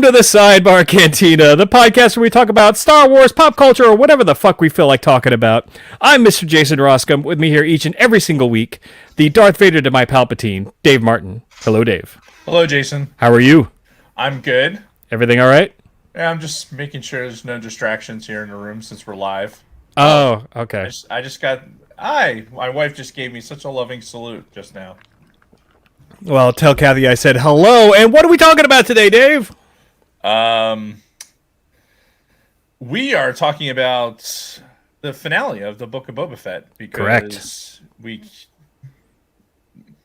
to the Sidebar Cantina, the podcast where we talk about Star Wars, pop culture, or whatever the fuck we feel like talking about. I'm Mr. Jason Roscom. With me here each and every single week, the Darth Vader to my Palpatine, Dave Martin. Hello, Dave. Hello, Jason. How are you? I'm good. Everything all right? Yeah, I'm just making sure there's no distractions here in the room since we're live. Oh, okay. I just got... my wife just gave me such a loving salute just now. Well, tell Kathy I said hello. And what are we talking about today, Dave? We are talking about the finale of the Book of Boba Fett because Correct.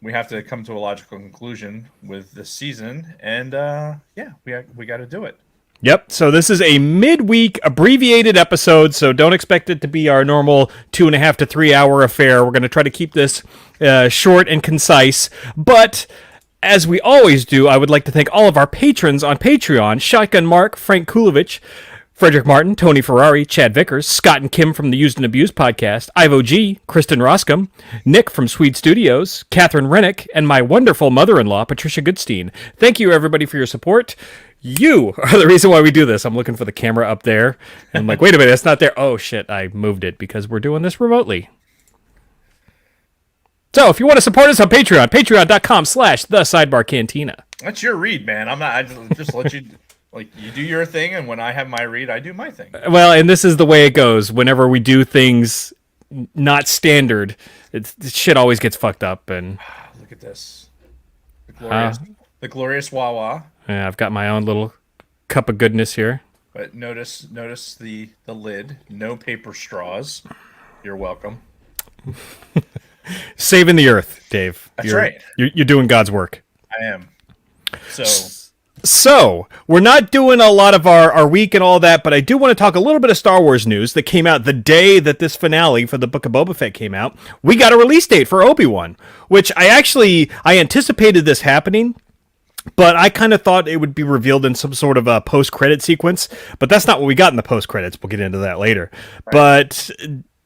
we have to come to a logical conclusion with this season, and we got to do it. Yep, so this is a midweek abbreviated episode, so don't expect it to be our normal 2.5 to 3 hour affair. We're going to try to keep this short and concise, but as we always do, I would like to thank all of our patrons on Patreon: Shotgun Mark, Frank Kulovich, Frederick Martin, Tony Ferrari, Chad Vickers, Scott and Kim from the Used and Abused podcast, Ivo G, Kristen Roscom, Nick from Swede Studios, Catherine Rennick, and my wonderful mother-in-law, Patricia Goodstein. Thank you, everybody, for your support. You are the reason why we do this. I'm looking for the camera up there. And I'm like, wait a minute, it's not there. Oh, shit, I moved it because we're doing this remotely. So if you want to support us on Patreon, patreon.com/thesidebarcantina. That's your read, man. I just let you... Like, you do your thing, and when I have my read, I do my thing. Well, and this is the way it goes. Whenever we do things not standard, shit always gets fucked up. And look at this. The glorious Wawa. Yeah, I've got my own little cup of goodness here. But notice the lid. No paper straws. You're welcome. Saving the earth, Dave. That's right. You're doing God's work. I am. So, we're not doing a lot of our week and all that, but I do want to talk a little bit of Star Wars news that came out the day that this finale for the Book of Boba Fett came out. We got a release date for Obi-Wan, which I anticipated this happening, but I kind of thought it would be revealed in some sort of a post-credit sequence, but that's not what we got in the post-credits. We'll get into that later. Right. But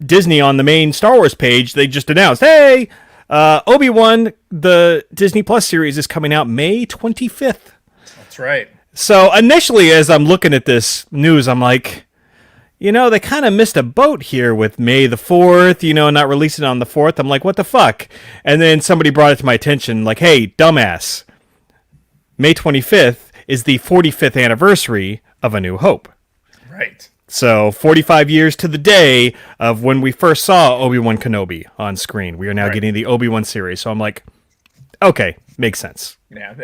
Disney, on the main Star Wars page, they just announced, hey, Obi-Wan, the Disney Plus series, is coming out May 25th. That's right. So initially, as I'm looking at this news, I'm like, they kind of missed a boat here with May the 4th, not releasing on the 4th. I'm like, what the fuck? And then somebody brought it to my attention, like, hey, dumbass, May 25th is the 45th anniversary of A New Hope. Right. So 45 years to the day of when we first saw Obi-Wan Kenobi on screen. We are now getting the Obi-Wan series. So I'm like, okay, makes sense. Yeah,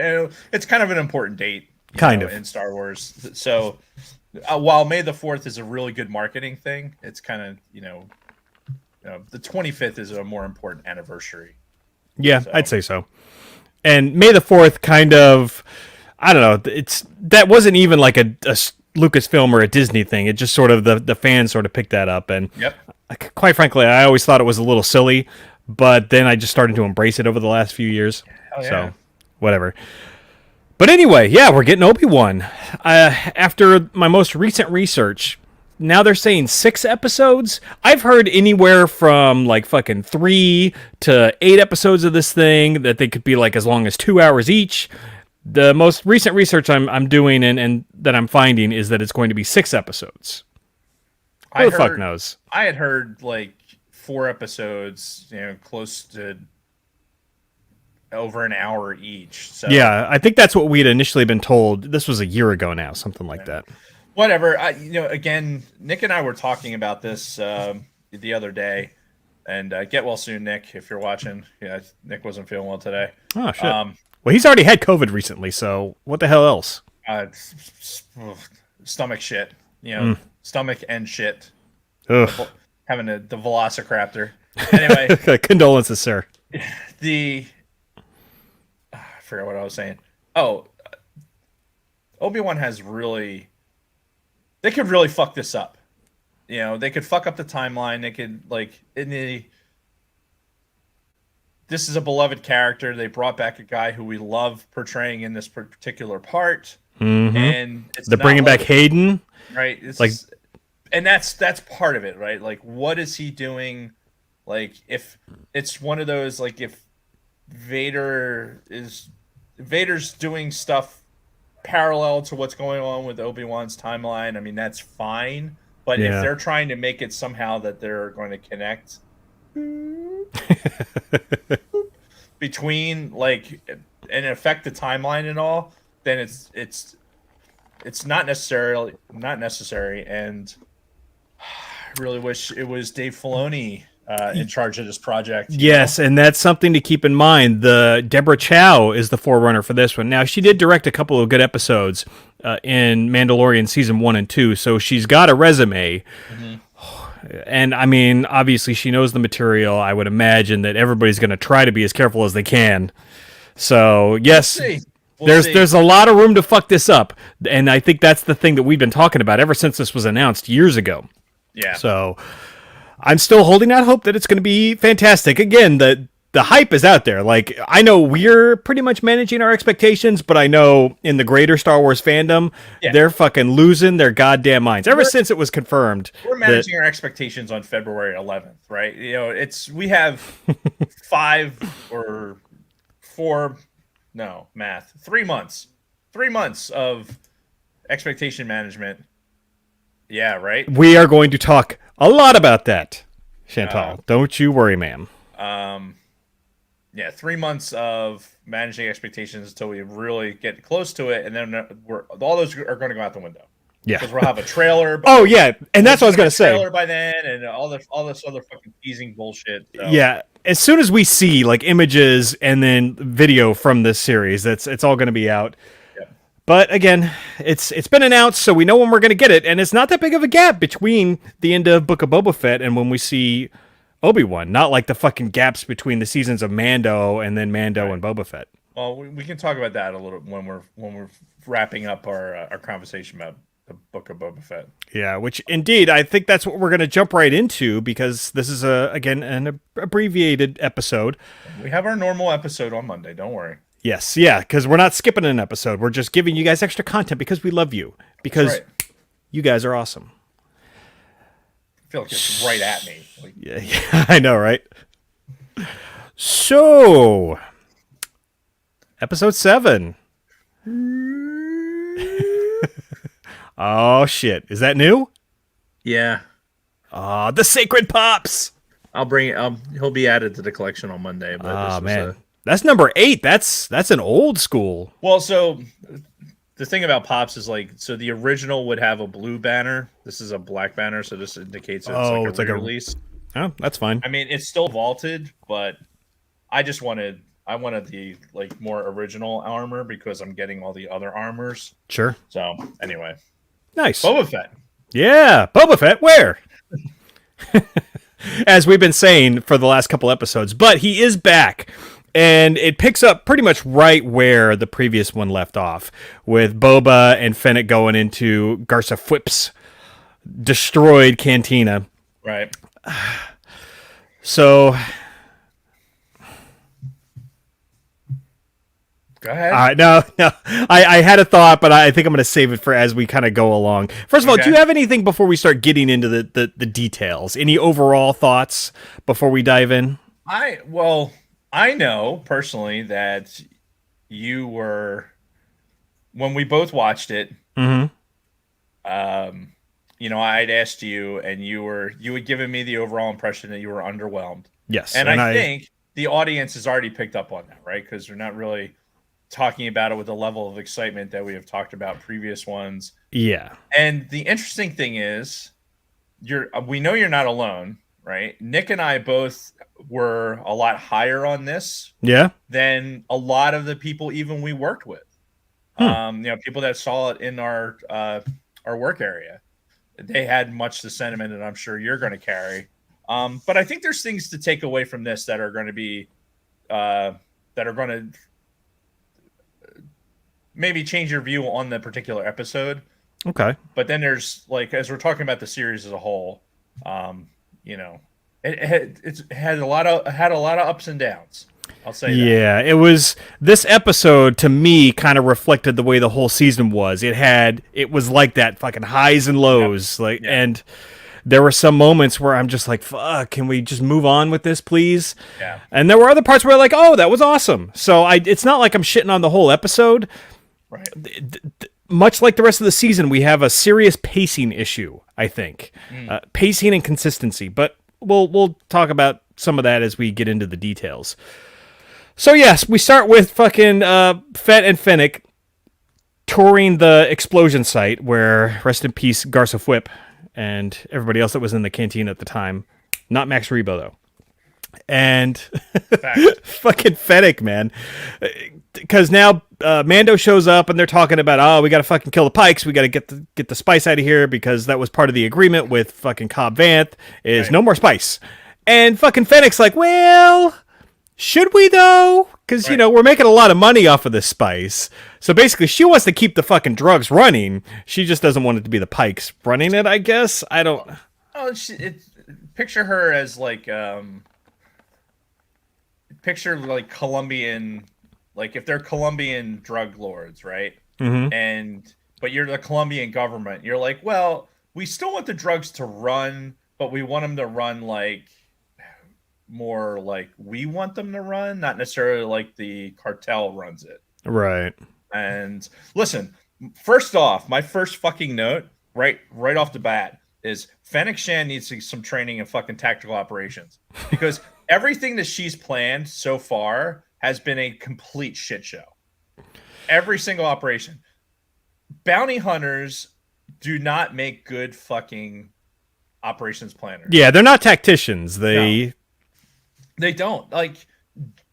it's kind of an important date in Star Wars. So while May the 4th is a really good marketing thing, it's kind of, the 25th is a more important anniversary. Yeah, so. I'd say so. And May the 4th kind of, I don't know, that wasn't even like a Lucasfilm or a Disney thing. It just sort of, the fans sort of picked that up. And quite frankly, I always thought it was a little silly, but then I just started to embrace it over the last few years. Hell yeah. So, whatever. But anyway, yeah, we're getting Obi-Wan. After my most recent research, now they're saying 6 episodes. I've heard anywhere from like fucking 3 to 8 episodes of this thing, that they could be like as long as 2 hours each. The most recent research I'm doing and that I'm finding is that it's going to be 6 episodes. Who the fuck knows? I had heard like 4 episodes, close to over an hour each. So yeah, I think that's what we had initially been told. This was a year ago now, something like that. Whatever. Again, Nick and I were talking about this the other day, and get well soon, Nick, if you're watching. Yeah, Nick wasn't feeling well today. Oh shit. Well, he's already had COVID recently, so what the hell else? Stomach shit. Stomach and shit. Ugh. Having the Velociraptor. Anyway. Condolences, sir. I forgot what I was saying. Oh, Obi-Wan has really... They could really fuck this up. They could fuck up the timeline. They could, this is a beloved character. They brought back a guy who we love portraying in this particular part. Mm-hmm. And they're bringing back Hayden. Right. And that's part of it, right? Like, what is he doing? Like, if it's one of those, like, if Vader's doing stuff parallel to what's going on with Obi-Wan's timeline, I mean, that's fine. But if they're trying to make it somehow that they're going to connect between like and affect the timeline and all, then it's not necessary. And I really wish it was Dave Filoni in charge of this project. Yes, and that's something to keep in mind. The Deborah Chow is the forerunner for this one. Now, she did direct a couple of good episodes in Mandalorian season 1 and 2, so she's got a resume. Mm-hmm. And I mean, obviously, she knows the material. I would imagine that everybody's going to try to be as careful as they can. So, yes. There's a lot of room to fuck this up, and I think that's the thing that we've been talking about ever since this was announced years ago. Yeah. So I'm still holding out hope that it's going to be fantastic. Again, the hype is out there. Like, I know we're pretty much managing our expectations, but I know in the greater Star Wars fandom, they're fucking losing their goddamn minds. Ever since it was confirmed. We're managing our expectations on February 11th, right? You know, we have 3 months. 3 months of expectation management. Yeah, right? We are going to talk a lot about that, Chantal. Don't you worry, ma'am. 3 months of managing expectations until we really get close to it, and then all those are going to go out the window. Yeah, because we'll have a trailer. Oh yeah, and that's what I was going to say. Trailer by then, and all this other fucking teasing bullshit. So. Yeah, as soon as we see like images and then video from this series, it's all going to be out. But again, it's been announced, so we know when we're going to get it, and it's not that big of a gap between the end of Book of Boba Fett and when we see Obi-Wan. Not like the fucking gaps between the seasons of Mando and then Mando and Boba Fett. Well, we can talk about that a little when we're wrapping up our conversation about the Book of Boba Fett. Yeah, which indeed I think that's what we're going to jump right into, because this is again an abbreviated episode. We have our normal episode on Monday. Don't worry. Yes, yeah, because we're not skipping an episode. We're just giving you guys extra content because we love you. Because you guys are awesome. I feel like it's right at me. Like, yeah, I know, right? So, episode 7. Oh, shit. Is that new? Yeah. The Sacred Pops. I'll bring it. He'll be added to the collection on Monday. But man. That's number 8. That's an old school. Well, so the thing about Pops is like, so the original would have a blue banner. This is a black banner, so this indicates it's like a release. Oh, that's fine. I mean, it's still vaulted, but I wanted the like more original armor because I'm getting all the other armors. Sure. So anyway, nice. Boba Fett. Yeah, Boba Fett. Where? As we've been saying for the last couple episodes, but he is back. And it picks up pretty much right where the previous one left off, with Boba and Fennec going into Garsa Fwip's destroyed cantina. Right. So, go ahead. No. I had a thought, but I think I'm going to save it for as we kind of go along. First of all, do you have anything before we start getting into the details? Any overall thoughts before we dive in? I know personally that you were, when we both watched it, I'd asked you, and you had given me the overall impression that you were underwhelmed. Yes. And I think the audience has already picked up on that, right? Because we're not really talking about it with the level of excitement that we have talked about previous ones. Yeah. And the interesting thing is, we know you're not alone, right? Nick and I both were a lot higher on this than a lot of the people even we worked with. People that saw it in our work area. They had much the sentiment that I'm sure you're going to carry. But I think there's things to take away from this that are going to be maybe change your view on the particular episode. Okay. But then there's, like, as we're talking about the series as a whole, it had a lot of ups and downs. I'll say that. Yeah, it was, this episode to me kind of reflected the way the whole season was. It was like that, fucking highs and lows. And there were some moments where I'm just like, fuck, can we just move on with this, please? Yeah. And there were other parts where I'm like, oh, that was awesome. So it's not like I'm shitting on the whole episode. Right. Much like the rest of the season, we have a serious pacing issue, I think. Pacing and consistency, but we'll talk about some of that as we get into the details. So yes, we start with fucking Fett and Fennec touring the explosion site where, rest in peace, Garza Fwip and everybody else that was in the canteen at the time. Not Max Rebo, though. And fucking Fennec, man. Because now Mando shows up and they're talking about, oh, we got to fucking kill the Pikes. We got to get the spice out of here because that was part of the agreement with fucking Cobb Vanth is no more spice. And fucking Fennec's like, well, should we though? Because, we're making a lot of money off of this spice. So basically she wants to keep the fucking drugs running. She just doesn't want it to be the Pikes running it, I guess. I don't... Oh, picture her as like... Picture like Colombian... Like if they're Colombian drug lords, right? Mm-hmm. But you're the Colombian government. You're like, well, we still want the drugs to run, but we want them to run like more like we want them to run, not necessarily like the cartel runs it. Right. And listen, first off, my first fucking note, right off the bat, is Fennec Shand needs some training in fucking tactical operations because everything that she's planned so far has been a complete shit show. Every single operation. Bounty hunters do not make good fucking operations planners. Yeah, they're not tacticians. They don't. Like,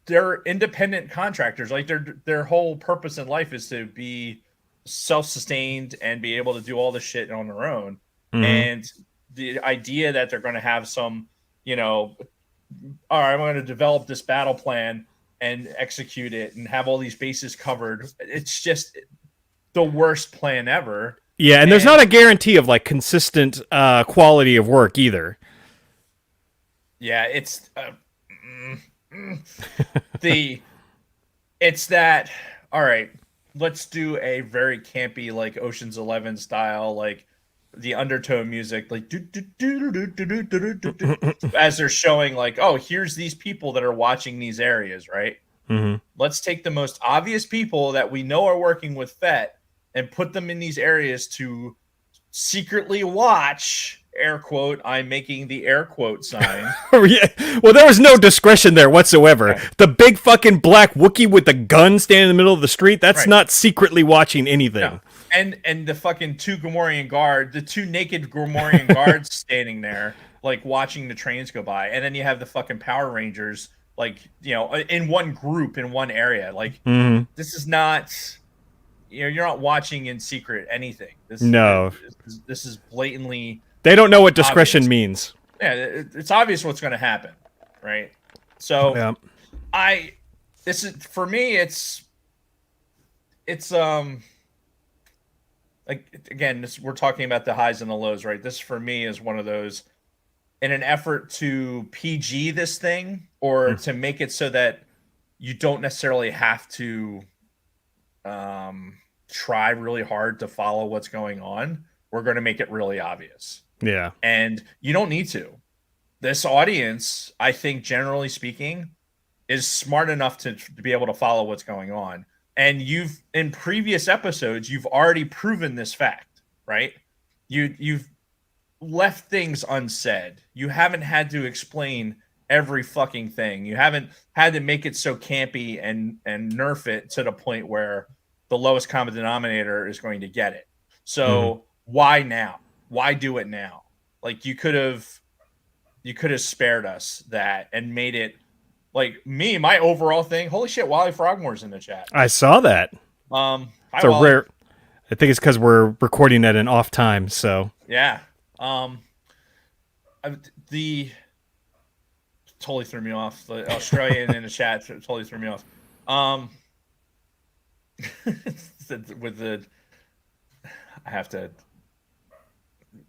they're independent contractors. Like, their whole purpose in life is to be self-sustained and be able to do all this shit on their own. Mm-hmm. And the idea that they're going to have some, all right, I'm going to develop this battle plan and execute it and have all these bases covered. It's just the worst plan ever. Yeah, and there's not a guarantee of like consistent quality of work either. Yeah, it's it's that, all right, let's do a very campy like Ocean's 11 style, like the undertone music, like as they're showing like, oh, here's these people that are watching these areas, right? Mm-hmm. Let's take the most obvious people that we know are working with Fett and put them in these areas to secretly watch, air quote, I'm making the air quote sign. Yeah. Well, there was no discretion there whatsoever. Right. The big fucking black Wookiee with the gun standing in the middle of the street, that's not secretly watching anything. No. And the fucking two naked Gamorrean guards standing there, like watching the trains go by. And then you have the fucking Power Rangers, like, in one group, in one area. Like, This is not, you're not watching in secret anything. This is blatantly... They don't know what discretion means. Yeah, it's obvious what's going to happen, right? So, this is, for me, it's like, again, we're talking about the highs and the lows, right? This for me is one of those, in an effort to PG this thing or to make it so that you don't necessarily have to try really hard to follow what's going on. We're going to make it really obvious. Yeah. And you don't need to. This audience, I think, generally speaking, is smart enough to be able to follow what's going on. And in previous episodes, you've already proven this fact, right? You've left things unsaid. You haven't had to explain every fucking thing. You haven't had to make it so campy and nerf it to the point where the lowest common denominator is going to get it. So why now? Why do it now? Like, you could have spared us that and made it, like, my overall thing. Holy shit, Wally Frogmore's in the chat. I saw that. It's a rare. I think it's because we're recording at an off time. So yeah. The totally threw me off. The Australian in the chat totally threw me off. With the, I have to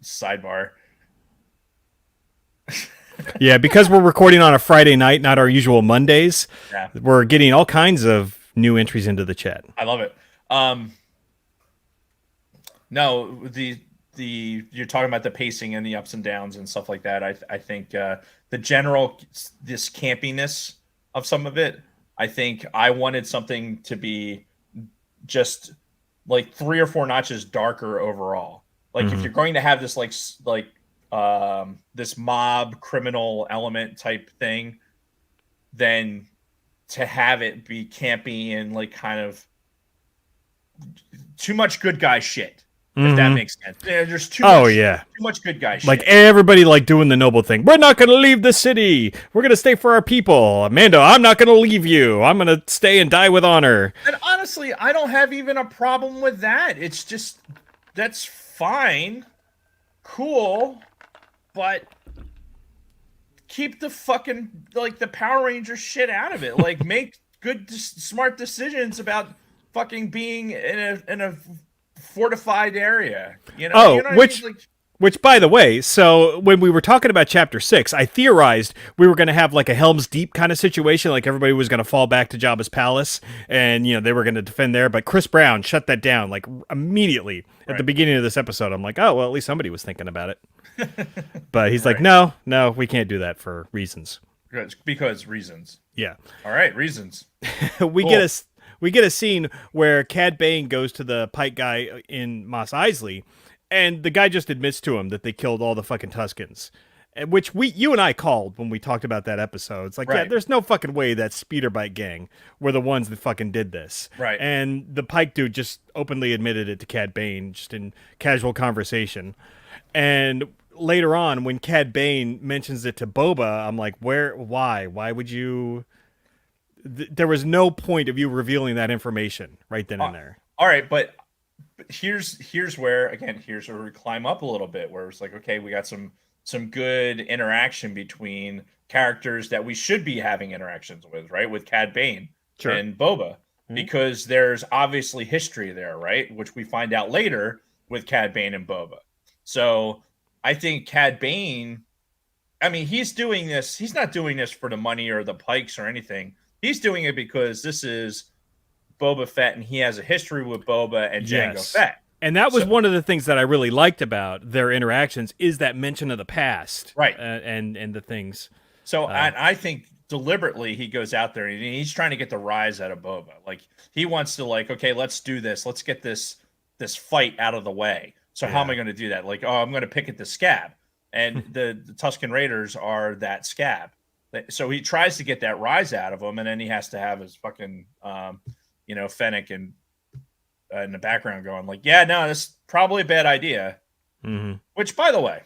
sidebar. Yeah, because we're recording on a Friday night, not our usual Mondays. Yeah. We're getting all kinds of new entries into the chat. I love it. No, you're talking about the pacing and the ups and downs and stuff like that. I think the general, this campiness of some of it, I think I wanted something to be just like 3 or 4 notches darker overall. Like if you're going to have this this mob criminal element type thing, then to have it be campy and like kind of too much good guy shit. If that makes sense. There's too much good guy shit. Like everybody like doing the noble thing. We're not going to leave the city. We're going to stay for our people. Mando, I'm not going to leave you. I'm going to stay and die with honor. And honestly, I don't have even a problem with that. It's just, that's fine. Cool. But keep the fucking, like, the Power Ranger shit out of it. Like, make good, smart decisions about fucking being in a fortified area, you know. Oh, you know which, by the way, so when we were talking about Chapter 6, I theorized we were going to have like a Helm's Deep kind of situation, like everybody was going to fall back to Jabba's palace, and you know they were going to defend there. But Chris Brown shut that down like immediately at the beginning of this episode. I'm like, oh well, at least somebody was thinking about it. But he's like, no, we can't do that for reasons. Because reasons. Yeah. All right, reasons. We get a scene where Cad Bane goes to the Pike guy in Mos Eisley, and the guy just admits to him that they killed all the fucking Tuskens, which you and I called when we talked about that episode. It's like, yeah, there's no fucking way that speeder bike gang were the ones that fucking did this. Right. And the Pike dude just openly admitted it to Cad Bane, just in casual conversation. And later on, when Cad Bane mentions it to Boba, I'm like, why would you... There was no point of you revealing that information right then and there. All right, but here's where we climb up a little bit, where it's like, okay, we got some good interaction between characters that we should be having interactions with, right? With Cad Bane and Boba, because there's obviously history there, right? Which we find out later with Cad Bane and Boba. So I think Cad Bane, I mean, he's doing this. He's not doing this for the money or the Pikes or anything. He's doing it because this is Boba Fett, and he has a history with Boba and Jango Fett. And that was one of the things that I really liked about their interactions, is that mention of the past, right? And the things. So I think deliberately he goes out there and he's trying to get the rise out of Boba. Like he wants to, like, okay, let's do this. Let's get this fight out of the way. So how am I going to do that? Like, oh, I'm going to pick at the scab, and the Tusken Raiders are that scab. So he tries to get that rise out of him, and then he has to have his fucking, Fennec and in the background going like, yeah, no, this is probably a bad idea. Mm-hmm. Which, by the way,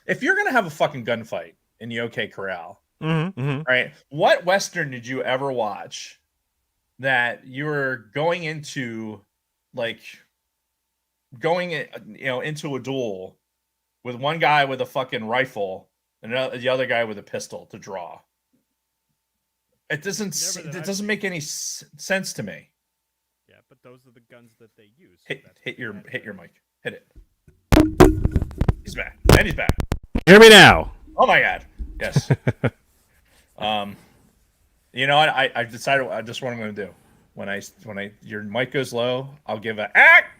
if you're going to have a fucking gunfight in the OK Corral, right, what Western did you ever watch that you were going into, into a duel with one guy with a fucking rifle and the other guy with a pistol to draw? It doesn't make any sense to me. Yeah, but those are the guns that they use. Hit your mic. Hit it. He's back. And he's back. Hear me now. Oh my god. Yes. You know what? I decided just what I'm going to do. When your mic goes low, I'll give a ack.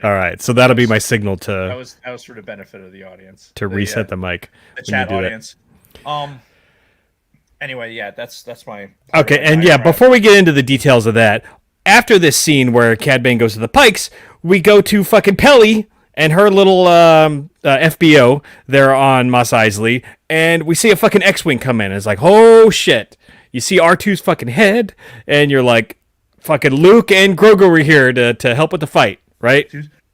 All right, so that'll be my signal to. That was for the benefit of the audience. To reset the mic. The chat audience. Anyway, yeah, that's my. Okay, and yeah, before we get into the details of that, after this scene where Cad Bane goes to the Pikes, we go to fucking Pelly and her little FBO there on Mos Eisley, and we see a fucking X-Wing come in, and it's like, oh shit. You see R2's fucking head, and you're like, fucking Luke and Grogu were here to help with the fight, right?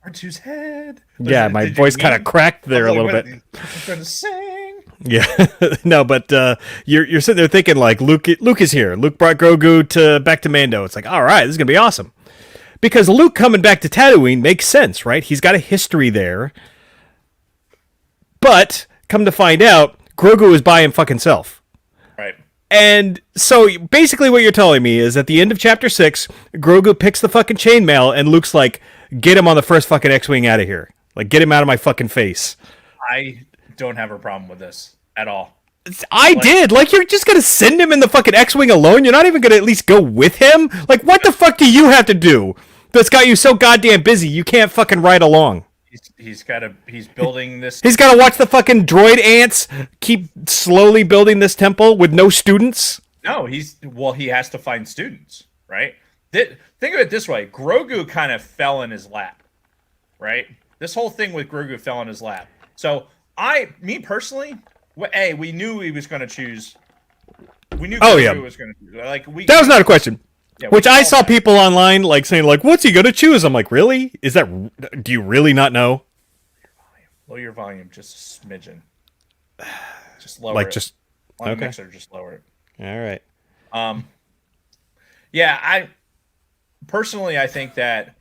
R2's head. Yeah, my voice kind of cracked there a little bit. I'm trying to sing. Yeah, no, but you're sitting there thinking like, Luke is here. Luke brought Grogu back to Mando. It's like, all right, this is gonna be awesome, because Luke coming back to Tatooine makes sense, right? He's got a history there. But come to find out, Grogu is by him fucking self. Right. And so basically what you're telling me is at the end of Chapter 6, Grogu picks the fucking chainmail, and Luke's like, get him on the first fucking X-Wing out of here. Like, get him out of my fucking face. I don't have a problem with this at all. I did. Like, you're just going to send him in the fucking X-Wing alone? You're not even going to at least go with him? Like, what the fuck do you have to do that's got you so goddamn busy you can't fucking ride along? He's building this. He's got to watch the fucking droid ants keep slowly building this temple with no students. No, he has to find students, right? Think of it this way: Grogu kind of fell in his lap, right? This whole thing with Grogu fell in his lap. So me personally, we knew he was going to choose. We knew Grogu was going to choose. That was not a question. Yeah, which I saw people online like saying like, "What's he going to choose?" I'm like, "Really? Do you really not know?" Lower your volume just a smidgen. Just lower it. On the mixer, just lower it. All right. Yeah, I think that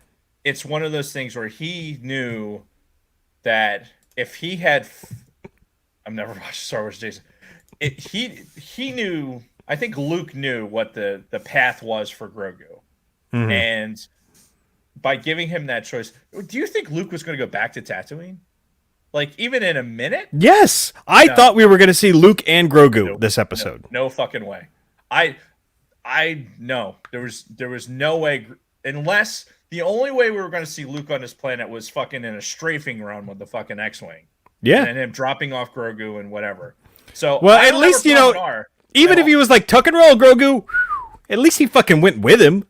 it's one of those things where he knew that if he had, I've never watched Star Wars, Jason. He knew. I think Luke knew what the path was for Grogu, and by giving him that choice, do you think Luke was going to go back to Tatooine? Like, even in a minute? Yes. I thought we were going to see Luke and Grogu this episode. No fucking way. No. There was no way, unless the only way we were going to see Luke on this planet was fucking in a strafing run with the fucking X-Wing. Yeah. And him dropping off Grogu and whatever. So, well, at least, even if he was like, tuck and roll, Grogu, at least he fucking went with him.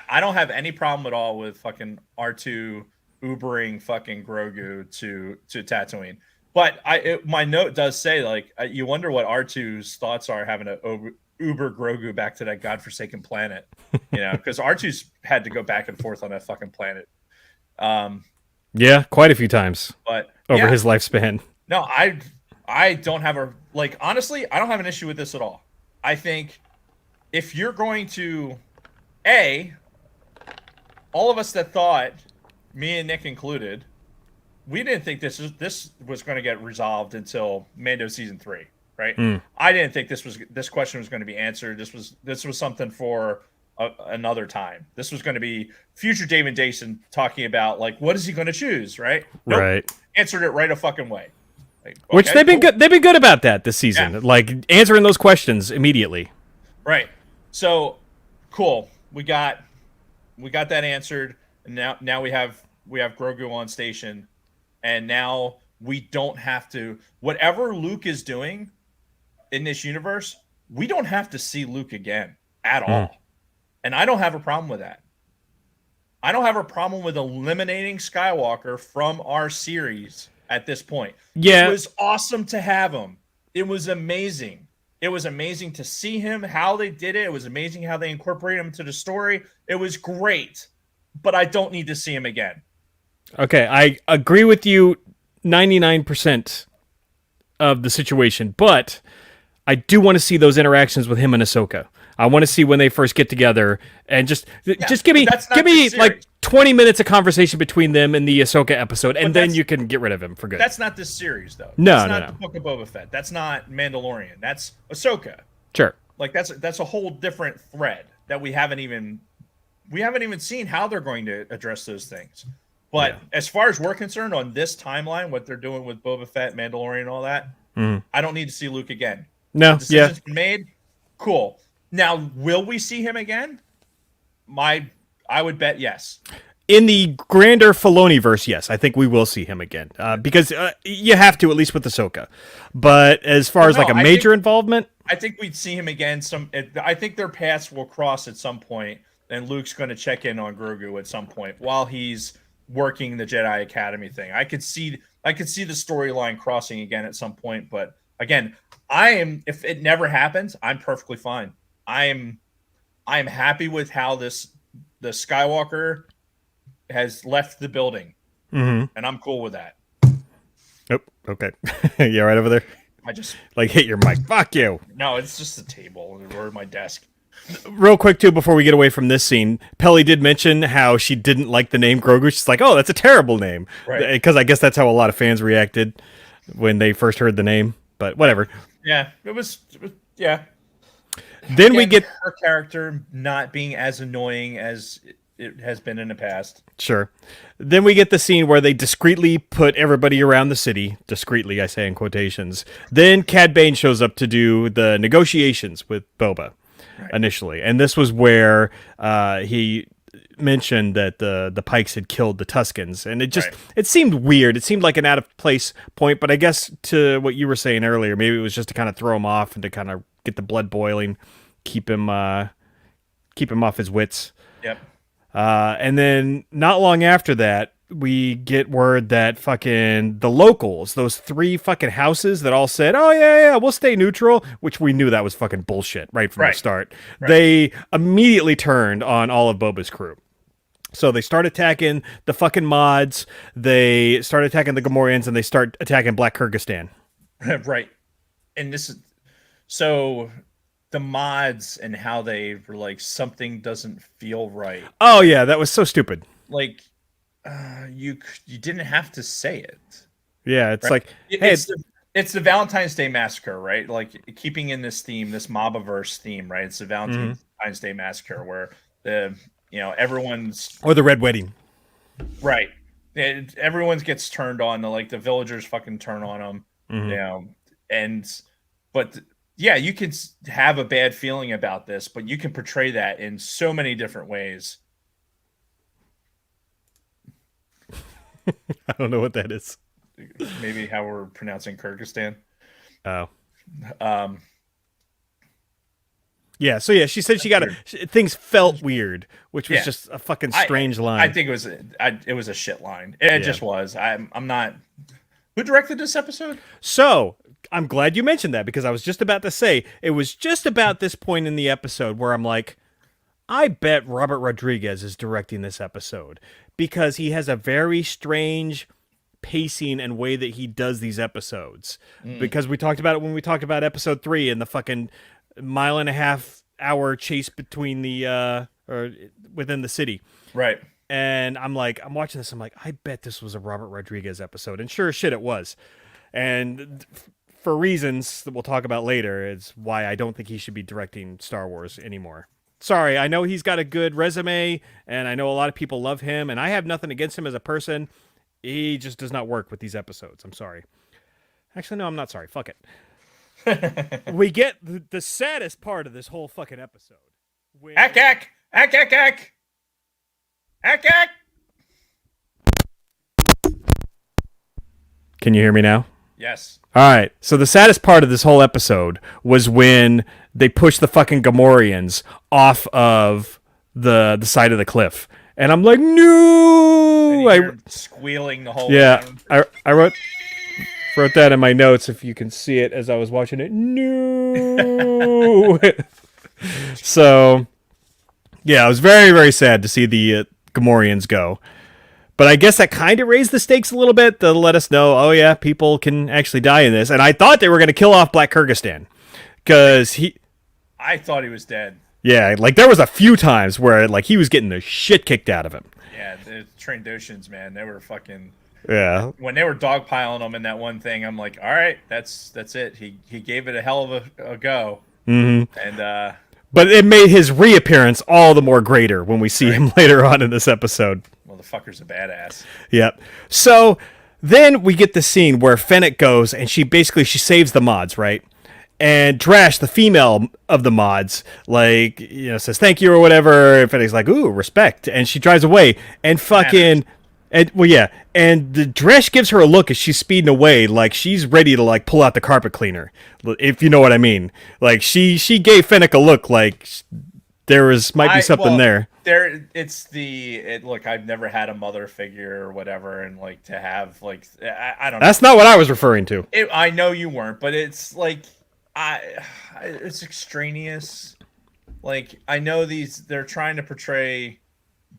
I don't have any problem at all with fucking R2 Ubering fucking Grogu to Tatooine. But my note does say, like, you wonder what R2's thoughts are having to Uber Grogu back to that godforsaken planet. Because R2's had to go back and forth on that fucking planet. Yeah, quite a few times. But over his lifespan. No, I don't have honestly, I don't have an issue with this at all. I think if you're going to, all of us that thought, me and Nick included, we didn't think this was going to get resolved until Mando season 3, right? I didn't think this question was going to be answered. This was something for another time. This was going to be future David Jason talking about, like, what is he going to choose, right? Nope. Right. Answered it right a fucking way. Like, okay, which they've been good. They've been good about that this season, like answering those questions immediately. Right. So cool. We got that answered, and now we have Grogu on station, and now we don't have to, whatever Luke is doing in this universe, we don't have to see Luke again at all. And I don't have a problem with that. I don't have a problem with eliminating Skywalker from our series at this point. Yeah. It was awesome to have him. It was amazing. It was amazing to see him, how they did it. It was amazing how they incorporated him to the story. It was great, but I don't need to see him again. Okay, I agree with you 99% of the situation, but I do want to see those interactions with him and Ahsoka. I want to see when they first get together, and just give me like 20 minutes of conversation between them in the Ahsoka episode, and then you can get rid of him for good. That's not this series, though. That's not the Book of Boba Fett. That's not Mandalorian. That's Ahsoka. Sure. Like that's a whole different thread that we haven't even seen how they're going to address those things. But as far as we're concerned on this timeline, what they're doing with Boba Fett, Mandalorian, and all that, I don't need to see Luke again. No, the decision's been made. Cool. Now, will we see him again? I would bet yes. In the grander Filoni-verse, yes, I think we will see him again because you have to, at least with Ahsoka. But as far as like a major involvement, I think we'd see him again. I think their paths will cross at some point, and Luke's going to check in on Grogu at some point while he's working the Jedi Academy thing. I could see the storyline crossing again at some point. But again, if it never happens, I'm perfectly fine. I'm happy with how the Skywalker has left the building, and I'm cool with that. Oh, okay. Yeah, right over there. I just like hit your mic. Fuck you. No, it's just the table or my desk. Real quick too, before we get away from this scene, Pelly did mention how she didn't like the name Grogu. She's like, "Oh, that's a terrible name," because I guess that's how a lot of fans reacted when they first heard the name. But whatever. Yeah, it was yeah. Then again, we get her character not being as annoying as it has been in the past. Sure. Then we get the scene where they discreetly put everybody around the city. Discreetly, I say in quotations. Then Cad Bane shows up to do the negotiations with Boba initially. And this was where he mentioned that the Pikes had killed the Tuskens. And it seemed weird. It seemed like an out-of-place point. But I guess to what you were saying earlier, maybe it was just to kind of throw him off and to kind of get the blood boiling. keep him off his wits. Yep. And then not long after that, we get word that fucking the locals, those 3 fucking houses that all said, "Oh yeah, we'll stay neutral," which we knew that was fucking bullshit right from the start. Right. They immediately turned on all of Boba's crew. So they start attacking the fucking mods, they start attacking the Gamorreans, and they start attacking Black Kyrgyzstan. Right. And this is so the mods and how they were like, something doesn't feel right. Oh yeah, that was so stupid. Like, you didn't have to say it. Yeah, it's right? like, hey, it's the Valentine's Day Massacre, right? Like, keeping in this theme, this Mobaverse theme, right? It's the Valentine's Day Massacre where everyone's, or the Red Wedding, right? Everyone gets turned on. Like the villagers fucking turn on them, but yeah, you can have a bad feeling about this, but you can portray that in so many different ways. I don't know what that is. Maybe how we're pronouncing Kyrgyzstan. Oh. Yeah, so yeah, she said things felt weird, which was just a fucking strange line. I think it was a shit line. It just was. I'm not. Who directed this episode? So, I'm glad you mentioned that, because I was just about to say, it was just about this point in the episode where I'm like, I bet Robert Rodriguez is directing this episode, because he has a very strange pacing and way that he does these episodes. Because we talked about it when we talked about episode 3 and the fucking 1.5-hour chase between or within the city. Right. And I'm watching this, I'm like, I bet this was a Robert Rodriguez episode. And sure as shit it was. And for reasons that we'll talk about later, it's why I don't think he should be directing Star Wars anymore. Sorry, I know he's got a good resume, and I know a lot of people love him, and I have nothing against him as a person. He just does not work with these episodes. I'm sorry. Actually, no, I'm not sorry. Fuck it. We get the saddest part of this whole fucking episode. Ack, ack! Ack, ack, ack! Ack, ack! Can you hear me now? Yes. All right. So the saddest part of this whole episode was when they pushed the fucking Gamorreans off of the side of the cliff. And I'm like, no! I squealing the whole time. I wrote that in my notes, if you can see it as I was watching it. No! So, yeah, I was very, very sad to see the Gamorreans go. But I guess that kind of raised the stakes a little bit to let us know, oh yeah, people can actually die in this. And I thought they were going to kill off Black Kyrgyzstan. Because I thought he was dead. Yeah, like there was a few times where like he was getting the shit kicked out of him. Yeah, the Trandoshans, man, they were fucking... Yeah. When they were dogpiling him in that one thing, I'm like, all right, that's it. He gave it a hell of a go. Mm-hmm. And but it made his reappearance all the more greater when we see him later on in this episode. Well, the fucker's a badass. Yep. So then we get the scene where Fennec goes and she saves the mods, right? And Drash, the female of the mods, says thank you or whatever. And Fennec's like, ooh, respect. And she drives away and fucking... And the Dresh gives her a look as she's speeding away, like she's ready to like pull out the carpet cleaner, if you know what I mean. Like she gave Fennec a look like might be something there. Look, I've never had a mother figure or whatever, and like to have like I don't know. That's not what I was referring to. I know you weren't, but it's like it's extraneous. Like I know they're trying to portray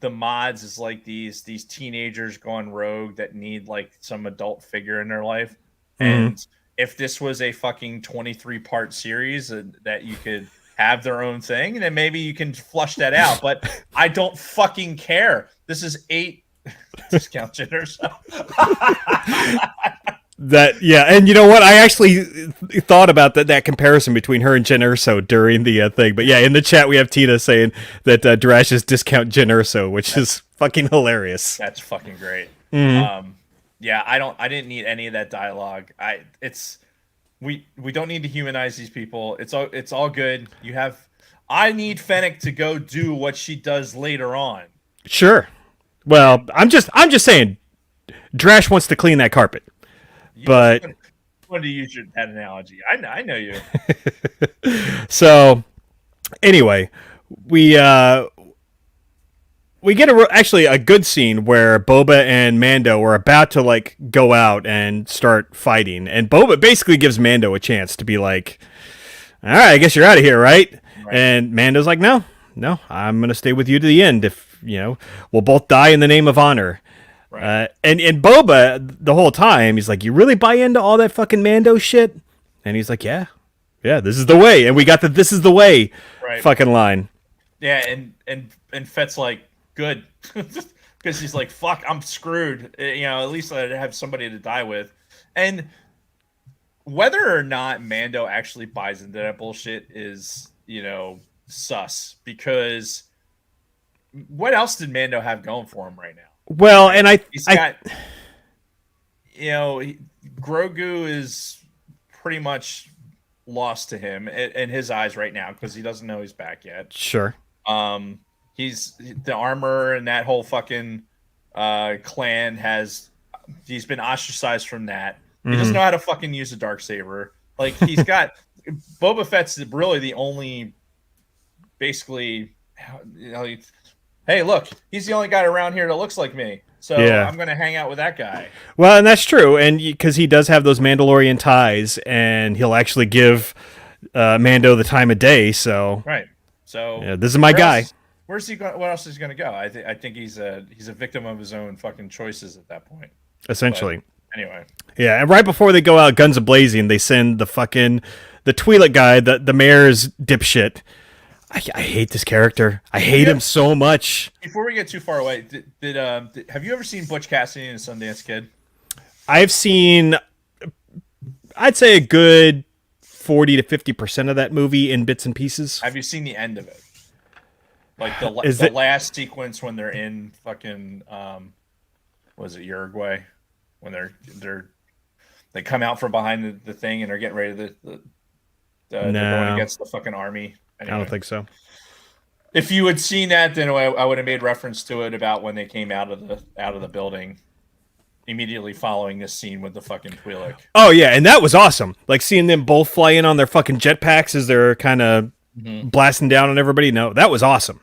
the mods is like these teenagers gone rogue that need like some adult figure in their life. And if this was a fucking 23-part series that you could have their own thing, then maybe you can flush that out. But I don't fucking care. This is 8 discount jitters. And you know what? I actually thought about that comparison between her and Jen Erso during the thing. But yeah, in the chat we have Tina saying that Drash is discount Jen Erso, which is fucking hilarious. That's fucking great. Mm-hmm. I didn't need any of that dialogue. We don't need to humanize these people. It's all good. I need Fennec to go do what she does later on. Sure. Well, I'm just saying, Drash wants to clean that carpet. But I wanted to use that analogy. I know you. So Anyway, we we get actually a good scene where Boba and Mando are about to like go out and start fighting, and Boba basically gives Mando a chance to be like, "All right, I guess you're out of here, right?" And Mando's like, "No, no, I'm gonna stay with you to the end. If we'll both die in the name of honor." Right. And Boba the whole time he's like, "You really buy into all that fucking Mando shit?" And he's like, "Yeah, yeah, this is the way." And we got the "this is the way" fucking line. Yeah, and Fett's like, good, because he's like, fuck, I'm screwed. At least I have somebody to die with. And whether or not Mando actually buys into that bullshit is, sus, because what else did Mando have going for him right now? Well, and he's got, Grogu is pretty much lost to him in his eyes right now because he doesn't know he's back yet. Sure. He's the armor and that whole fucking clan he's been ostracized from that. He doesn't know how to fucking use a Darksaber. Like he's got Boba Fett's really the only basically hey, look, he's the only guy around here that looks like me. So yeah. I'm going to hang out with that guy. Well, and that's true. And because he does have those Mandalorian ties and he'll actually give Mando the time of day. So, right. So yeah, this is my guy. Where's he going? What else is he going to go? I think he's a victim of his own fucking choices at that point. Essentially. But anyway. Yeah. And right before they go out guns a-blazing, they send the Twi'lek guy, the mayor's dipshit. I hate this character. I hate him so much. Before we get too far away, have you ever seen Butch Cassidy and the Sundance Kid? I've seen, I'd say a good 40 to 50% of that movie in bits and pieces. Have you seen the end of it? Like the last sequence when they're in fucking was it Uruguay? When they come out from behind the thing and they're getting ready to they're going against the fucking army. Anyway, I don't think so. If you had seen that, then I would have made reference to it about when they came out of the building immediately following this scene with the fucking Twi'lek. Oh yeah, and that was awesome. Like seeing them both fly in on their fucking jetpacks as they're kind of blasting down on everybody. No, that was awesome.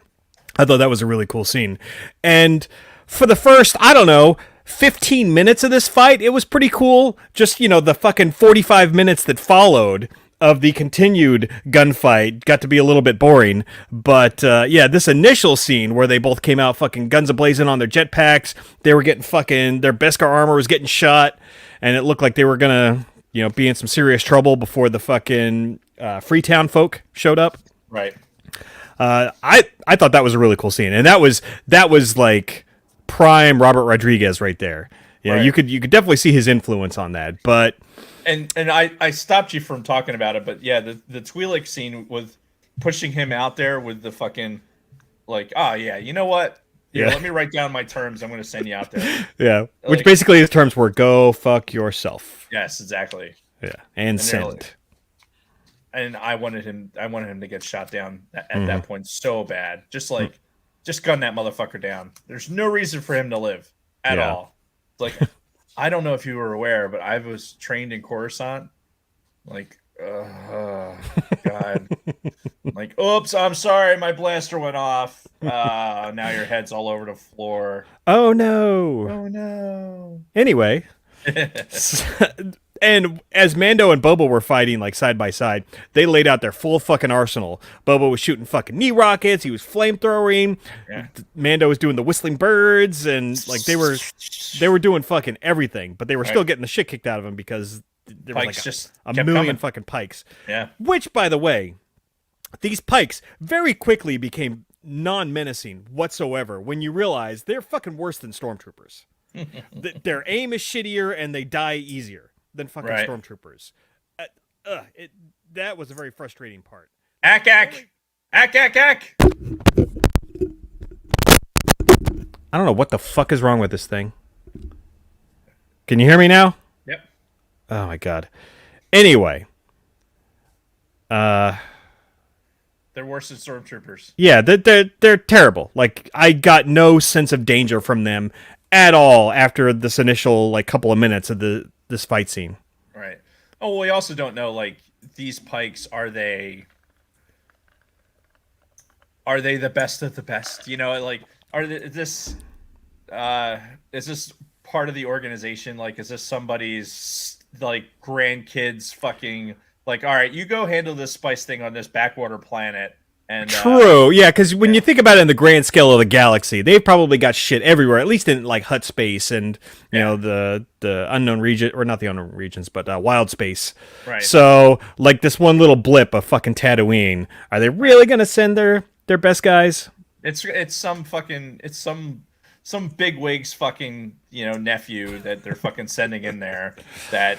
I thought that was a really cool scene. And for the first, I don't know, 15 minutes of this fight, it was pretty cool. Just, the fucking 45 minutes that followed of the continued gunfight got to be a little bit boring. But, yeah, this initial scene where they both came out fucking guns a-blazing on their jetpacks, they were getting fucking, their Beskar armor was getting shot, and it looked like they were gonna, be in some serious trouble before the fucking Freetown folk showed up. Right. I thought that was a really cool scene, and that was like prime Robert Rodriguez right there. Yeah, right. You could definitely see his influence on that. But and I stopped you from talking about it, but yeah, the Twi'lek scene with pushing him out there with the fucking like, oh yeah, you know what? Yeah, let me write down my terms. I'm going to send you out there. Yeah, which basically his terms were go fuck yourself. Yes, exactly. Yeah, and send. And I wanted him to get shot down at that point so bad. Just gun that motherfucker down. There's no reason for him to live at all. It's like, I don't know if you were aware, but I was trained in Coruscant. Like, God. Like, oops, I'm sorry, my blaster went off. Now your head's all over the floor. Oh no. Oh no. Anyway. And as Mando and Boba were fighting like side by side, they laid out their full fucking arsenal. Boba was shooting fucking knee rockets, he was flamethrowing. Yeah. Mando was doing the whistling birds, and like they were doing fucking everything, but they were still getting the shit kicked out of them because there was like a million coming. Fucking pikes. Yeah. Which, by the way, these pikes very quickly became non-menacing whatsoever when you realize they're fucking worse than stormtroopers. Their aim is shittier and they die easier than fucking stormtroopers. That was a very frustrating part. Ack. I don't know what the fuck is wrong with this thing. Can you hear me now? Yep. Oh my god. Anyway. They're worse than stormtroopers. Yeah, they're terrible. Like, I got no sense of danger from them at all after this initial like couple of minutes of this fight scene. Right. Oh, well, we also don't know, like, these pikes, are they are they the best of the best? You know, like, is this part of the organization? Like, is this somebody's like grandkids fucking like, all right, you go handle this spice thing on this backwater planet. And True, yeah, because when you think about it in the grand scale of the galaxy, they've probably got shit everywhere, at least in like Hut space and you know the unknown region, or not the unknown regions, but wild space. Right. So like this one little blip of fucking Tatooine, are they really gonna send their best guys? It's some big wigs fucking nephew that they're fucking sending in there. That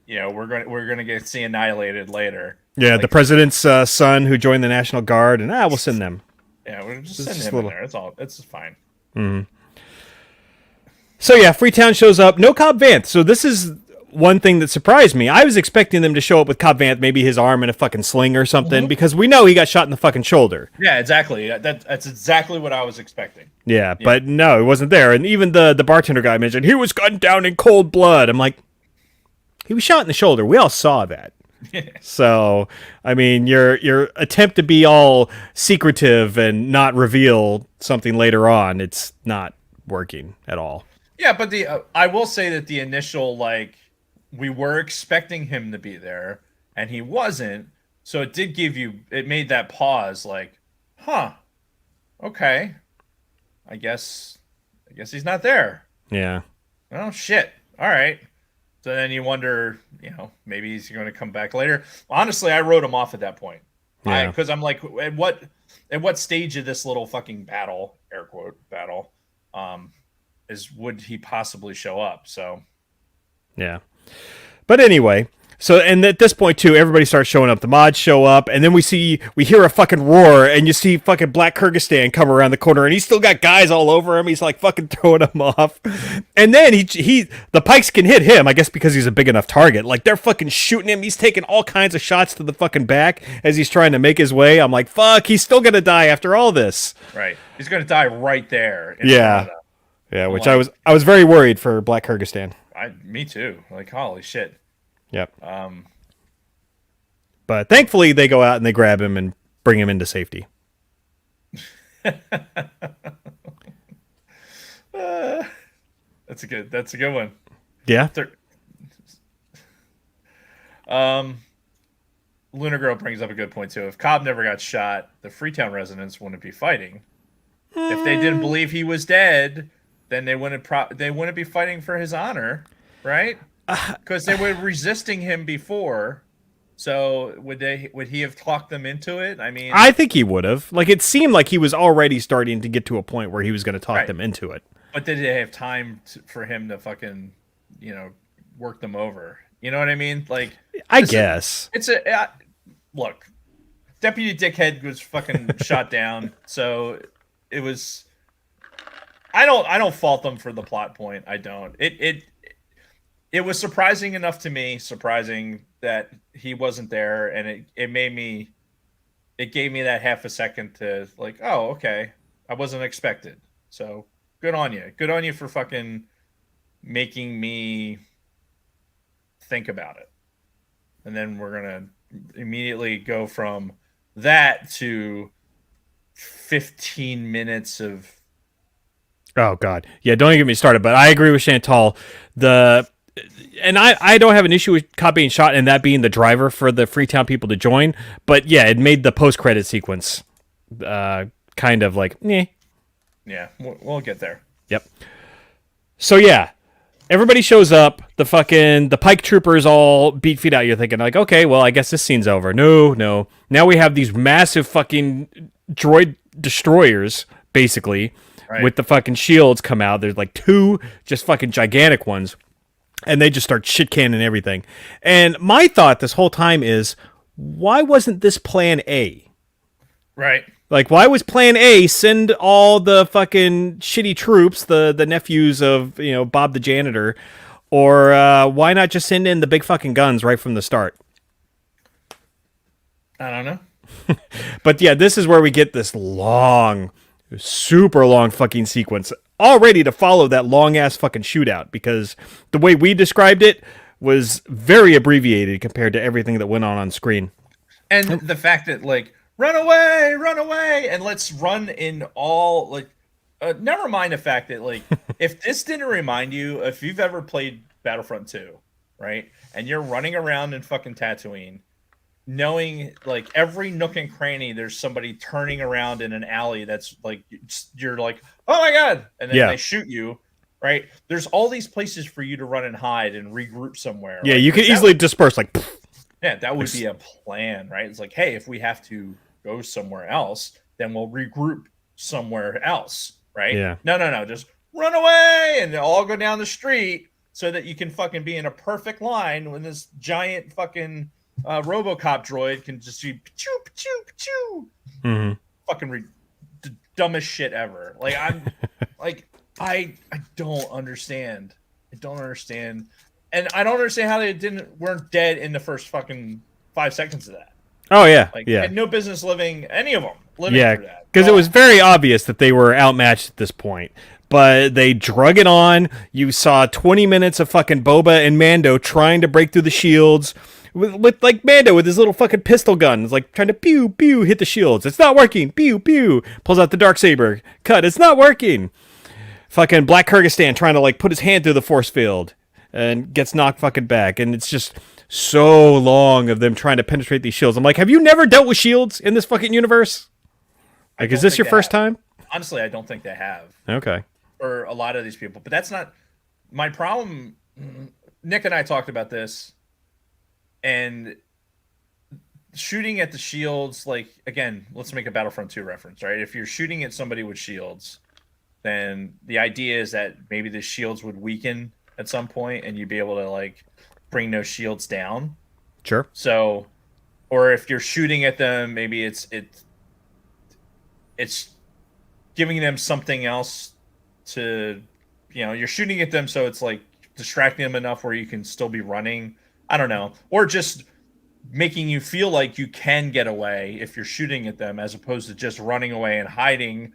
we're gonna get see annihilated later. Yeah, like, the president's son who joined the National Guard, and we'll send them. Yeah, we'll just send him in there. It's all. It's fine. Mm-hmm. So yeah, Freetown shows up. No Cobb Vanth. So this is one thing that surprised me. I was expecting them to show up with Cobb Vanth, maybe his arm in a fucking sling or something, because we know he got shot in the fucking shoulder. Yeah, exactly. That's exactly what I was expecting. Yeah, but no, it wasn't there. And even the bartender guy mentioned he was gunned down in cold blood. I'm like, he was shot in the shoulder. We all saw that. So, I mean, your attempt to be all secretive and not reveal something later on, it's not working at all. Yeah, but I will say that the initial, like, we were expecting him to be there, and he wasn't, so it made that pause, like, huh, okay, I guess he's not there. Yeah. Oh, shit. All right. So then you wonder, maybe he's going to come back later. Honestly, I wrote him off at that point. Yeah. Because I'm like, at what stage of this little fucking battle, air quote, battle, would he possibly show up? So. Yeah. But anyway, so, and at this point too, everybody starts showing up. The mods show up, and then we hear a fucking roar, and you see fucking Black Kyrgyzstan come around the corner, and he's still got guys all over him. He's like fucking throwing them off, and then the pikes can hit him, I guess because he's a big enough target. Like they're fucking shooting him. He's taking all kinds of shots to the fucking back as he's trying to make his way. I'm like, fuck, he's still gonna die after all this. Right, he's gonna die right there. Yeah, which I was very worried for Black Kyrgyzstan. Me too. Like, holy shit. Yep. But thankfully they go out and they grab him and bring him into safety. That's a good one. Yeah. Lunar Girl brings up a good point too. If Cobb never got shot, the Freetown residents wouldn't be fighting. If they didn't believe he was dead, then they wouldn't be fighting for his honor, right? Because they were resisting him before. So would he have talked them into it? I mean, I think he would have. Like, it seemed like he was already starting to get to a point where he was going to talk them into it. But did they have time for him to fucking, work them over? You know what I mean? Like, I guess look. Deputy Dickhead was fucking shot down, so it was. I don't fault them for the plot point. I don't. It was surprising enough to me, that he wasn't there, and it gave me that half a second to like, oh, okay, I wasn't expected. So good on you for fucking making me think about it. And then we're gonna immediately go from that to 15 minutes of. Oh God, yeah. Don't even get me started. But I agree with Chantal. And I don't have an issue with Cad being shot and that being the driver for the Freetown people to join. But yeah, it made the post-credit sequence kind of like, meh. Yeah, we'll get there. Yep. So yeah, everybody shows up. The Pike troopers all beat feet out. You're thinking like, okay, well, I guess this scene's over. No. Now we have these massive fucking droid destroyers, basically, with the fucking shields come out. There's like two just fucking gigantic ones. And they just start shit-canning everything. And my thought this whole time is, why wasn't this plan A? Right. Like, why was plan A send all the fucking shitty troops, the nephews of, Bob the janitor, or why not just send in the big fucking guns right from the start? I don't know. But yeah, this is where we get this long, super long fucking sequence. All ready to follow that long-ass fucking shootout, because the way we described it was very abbreviated compared to everything that went on screen. And the fact that, like, run away, and let's run in all like. Never mind the fact that like if this didn't remind you, if you've ever played Battlefront 2, right, and you're running around in fucking Tatooine, knowing like every nook and cranny, there's somebody turning around in an alley that's like you're like, oh my god, and then they shoot you. Right, there's all these places for you to run and hide and regroup somewhere. Yeah, right? you could easily disperse like. Yeah, that would be a plan, right? It's like, hey, if we have to go somewhere else, then we'll regroup somewhere else, right? Yeah. No, just run away and all go down the street so that you can fucking be in a perfect line when this giant fucking RoboCop droid can just be choo choo choo. Mm-hmm. Fucking dumbest shit ever. Like I'm like I don't understand. I don't understand. And I don't understand how they weren't dead in the first fucking 5 seconds of that. Oh yeah, like, yeah. Had no business living any of them living through that. Because it was very obvious that they were outmatched at this point. But they drug it on. You saw 20 minutes of fucking Boba and Mando trying to break through the shields with like Mando with his little fucking pistol guns, like trying to pew pew hit the shields. It's not working. Pew pew. Pulls out the Darksaber. Cut. It's not working. Fucking Black Kyrgyzstan trying to like put his hand through the force field and gets knocked fucking back. And it's just so long of them trying to penetrate these shields. I'm like, have you never dealt with shields in this fucking universe? Like, is this your first time? Honestly, I don't think they have. Okay. For a lot of these people. But that's not my problem. Nick and I talked about this. And shooting at the shields, like, again, let's make a Battlefront 2 reference, right? If you're shooting at somebody with shields, then the idea is that maybe the shields would weaken at some point and you'd be able to, like, bring those shields down. Sure. So, or if you're shooting at them, maybe it's giving them something else to, you're shooting at them, so it's like distracting them enough where you can still be running. I don't know. Or just making you feel like you can get away if you're shooting at them as opposed to just running away and hiding,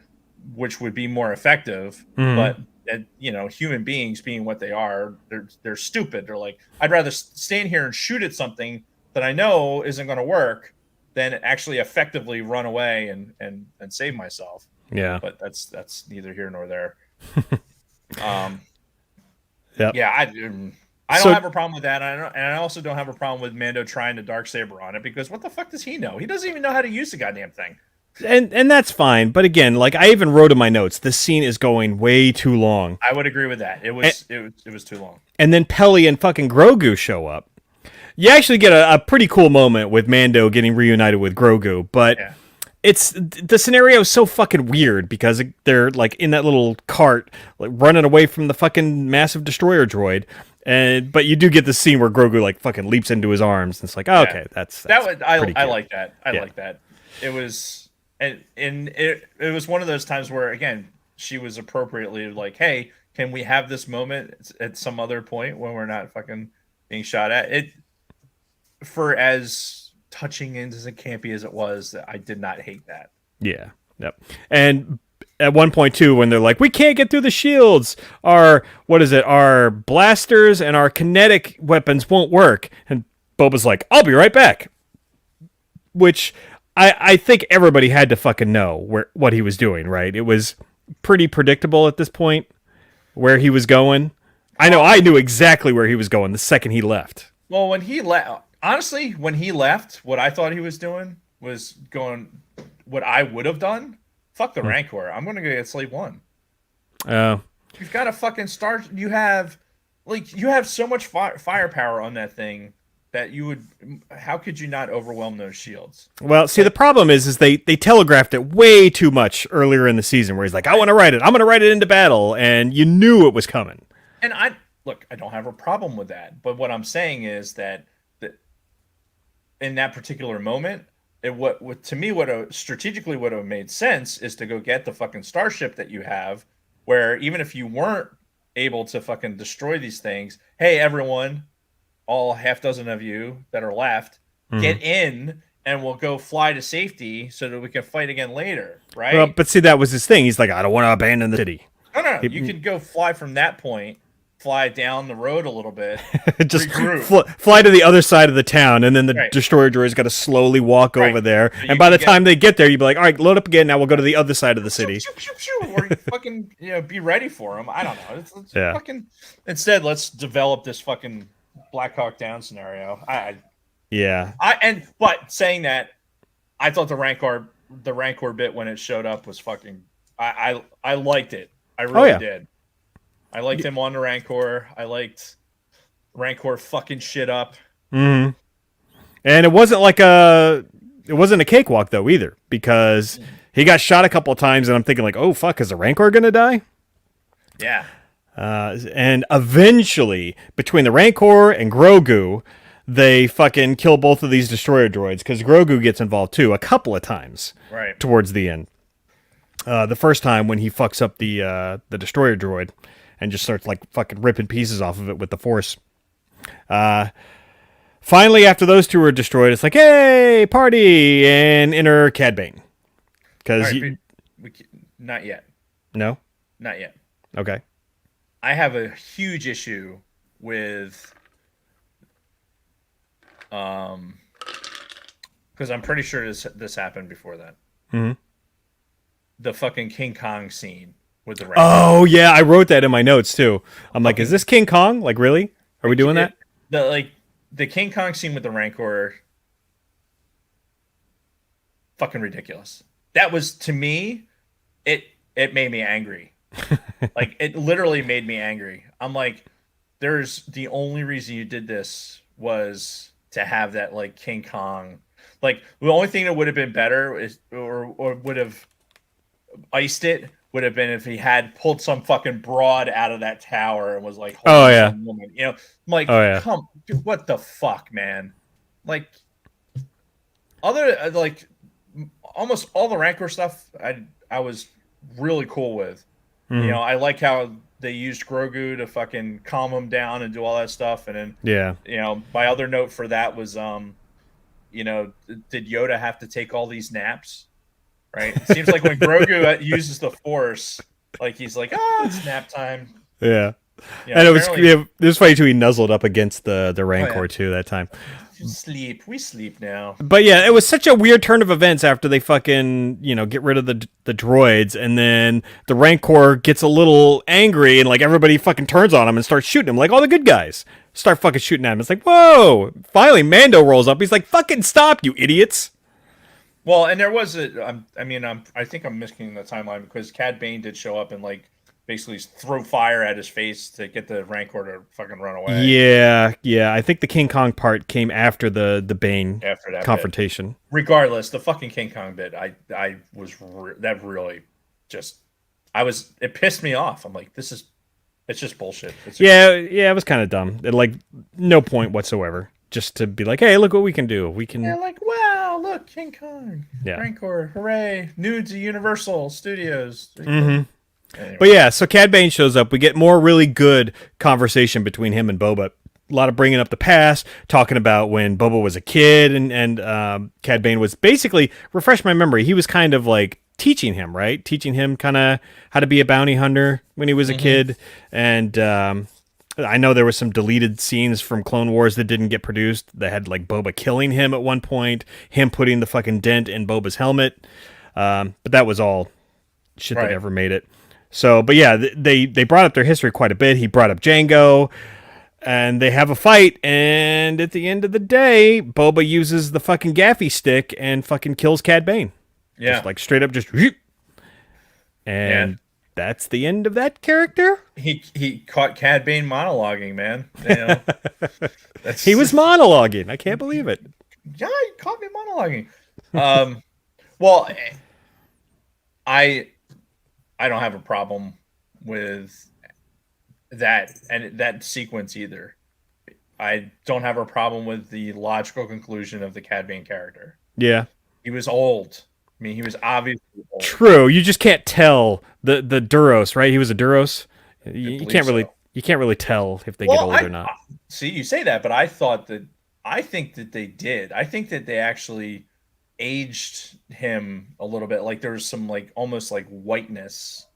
which would be more effective. But human beings being what they are, they're stupid. They're like, I'd rather stand here and shoot at something that I know isn't going to work than actually effectively run away and save myself. Yeah. But that's neither here nor there. Yep. Yeah, I don't have a problem with that. And I also don't have a problem with Mando trying to Darksaber on it because what the fuck does he know? He doesn't even know how to use the goddamn thing. And that's fine. But again, like I even wrote in my notes, this scene is going way too long. I would agree with that. It was too long. And then Peli and fucking Grogu show up. You actually get a pretty cool moment with Mando getting reunited with Grogu, but it's the scenario is so fucking weird because they're like in that little cart, like running away from the fucking massive destroyer droid. But you do get the scene where Grogu like fucking leaps into his arms, and it's like, oh, okay, that's I like that. I like that. It was and it was one of those times where again she was appropriately like, hey, can we have this moment at some other point when we're not fucking being shot at? It for as touching and as campy as it was, I did not hate that. Yeah. Yep. And at one point too, when they're like, we can't get through the shields, our blasters and our kinetic weapons won't work. And Boba's like, I'll be right back. Which I think everybody had to fucking know what he was doing, right? It was pretty predictable at this point where he was going. I know I knew exactly where he was going the second he left. Well, when he left, honestly, what I thought he was doing was going what I would have done. Fuck the Rancor. I'm going to go get Slave 1. You've got a fucking star. You have so much firepower on that thing that you would. How could you not overwhelm those shields? Well, see, the problem is they telegraphed it way too much earlier in the season where he's like, I want to ride it. I'm going to ride it into battle. And you knew it was coming. And I don't have a problem with that. But what I'm saying is that in that particular moment, strategically would have made sense is to go get the fucking starship that you have, where even if you weren't able to fucking destroy these things, hey everyone, all half dozen of you that are left, get in and we'll go fly to safety so that we can fight again later, right? Well, but see, that was his thing. He's like, I don't want to abandon the city. No. You can go fly from that point fly down the road a little bit, Just regroup. fly to the other side of the town, and then the Right. destroyer droid's got to slowly walk over there. So And you by can the get time they get there, you'd be like, all right, load up again. Now we'll go to the other side of the shoo, city. shoo, shoo, shoo, or you fucking be ready for them. I don't know. It's Yeah. fucking. Instead, let's develop this fucking Black Hawk Down scenario. Yeah. But saying that, I thought the Rancor bit when it showed up was fucking. I liked it. I really did. I liked him on the Rancor. I liked Rancor fucking shit up. Mm-hmm. And it wasn't a cakewalk though either, because he got shot a couple of times, and I'm thinking like, oh fuck, is the Rancor gonna die? Yeah. And eventually, between the Rancor and Grogu, they fucking kill both of these destroyer droids, because Grogu gets involved too a couple of times. Right. Towards the end. The first time when he fucks up the destroyer droid and just starts like fucking ripping pieces off of it with the Force. Finally, after those two are destroyed, it's like, hey, party, and enter Cad Bane. Because not yet. No? Not yet. Okay. I have a huge issue with because I'm pretty sure this happened before that. Mm-hmm. The fucking King Kong scene with the Rancor. Oh yeah, I wrote that in my notes too. I'm like, is this King Kong? Like, really? Are we doing that? The King Kong scene with the Rancor, fucking ridiculous. That was, to me, it made me angry. Like, it literally made me angry. I'm like, the only reason you did this was to have that like King Kong. Like, the only thing that would have been better is or would have iced it would have been if he had pulled some fucking broad out of that tower and was like, some woman. I'm like, come, dude, what the fuck, man? Like, almost all the Rancor stuff, I was really cool with. Mm-hmm. I like how they used Grogu to fucking calm him down and do all that stuff. And then, my other note for that was, did Yoda have to take all these naps? Right? It seems like when Grogu uses the Force, like he's like, it's nap time. Yeah. And it was funny too. He nuzzled up against the Rancor too that time. Sleep. We sleep now. But yeah, it was such a weird turn of events after they fucking get rid of the droids, and then the Rancor gets a little angry, and like everybody fucking turns on him and starts shooting him, like all the good guys start fucking shooting at him. It's like, whoa! Finally, Mando rolls up. He's like, fucking stop, you idiots! Well, and there was I think I'm missing the timeline because Cad Bane did show up and like basically throw fire at his face to get the Rancor to fucking run away. Yeah. I think the King Kong part came after the Bane confrontation. Bit. Regardless, the fucking King Kong bit, I was that really just it pissed me off. I'm like, it's just bullshit. It was kind of dumb. Like no point whatsoever. Just to be like, hey, look what we can do. We can. Yeah, like, wow, look, King Kong, Rancor, hooray, new to Universal Studios. Mm-hmm. Anyway. But yeah, so Cad Bane shows up. We get more really good conversation between him and Boba. A lot of bringing up the past, talking about when Boba was a kid, and Cad Bane was basically, refresh my memory, he was kind of like teaching him, right? Teaching him kind of how to be a bounty hunter when he was a kid. And I know there was some deleted scenes from Clone Wars that didn't get produced. They had like Boba killing him at one point, him putting the fucking dent in Boba's helmet. But that was all shit that never made it. So, but yeah, they brought up their history quite a bit. He brought up Jango, and they have a fight, and at the end of the day, Boba uses the fucking gaffy stick and fucking kills Cad Bane. Yeah. Just like straight up just... And that's the end of that character? He caught Cad Bane monologuing, man. He was monologuing. I can't believe it. Yeah, he caught me monologuing. Well, I don't have a problem with that and that sequence either. I don't have a problem with the logical conclusion of the Cad Bane character. Yeah. He was old. I mean, he was obviously old. True. You just can't tell the Duros, right? He was a Duros. You can't really tell if they get old or not. See, you say that, but I think that they did. I think that they actually aged him a little bit. Like there was some like almost like whiteness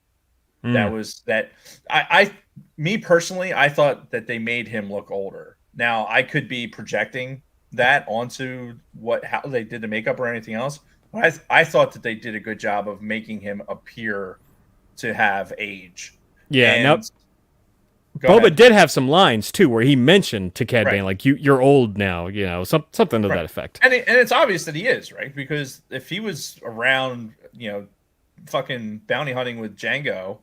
That I me personally, I thought that they made him look older. Now I could be projecting that onto how they did the makeup or anything else. But I thought that they did a good job of making him appear to have age. Yeah. Now, And Boba did have some lines too, where he mentioned to Cad right. Bane, like you're old now, something to that effect. And it's obvious that he is, right? Because if he was around, fucking bounty hunting with Django.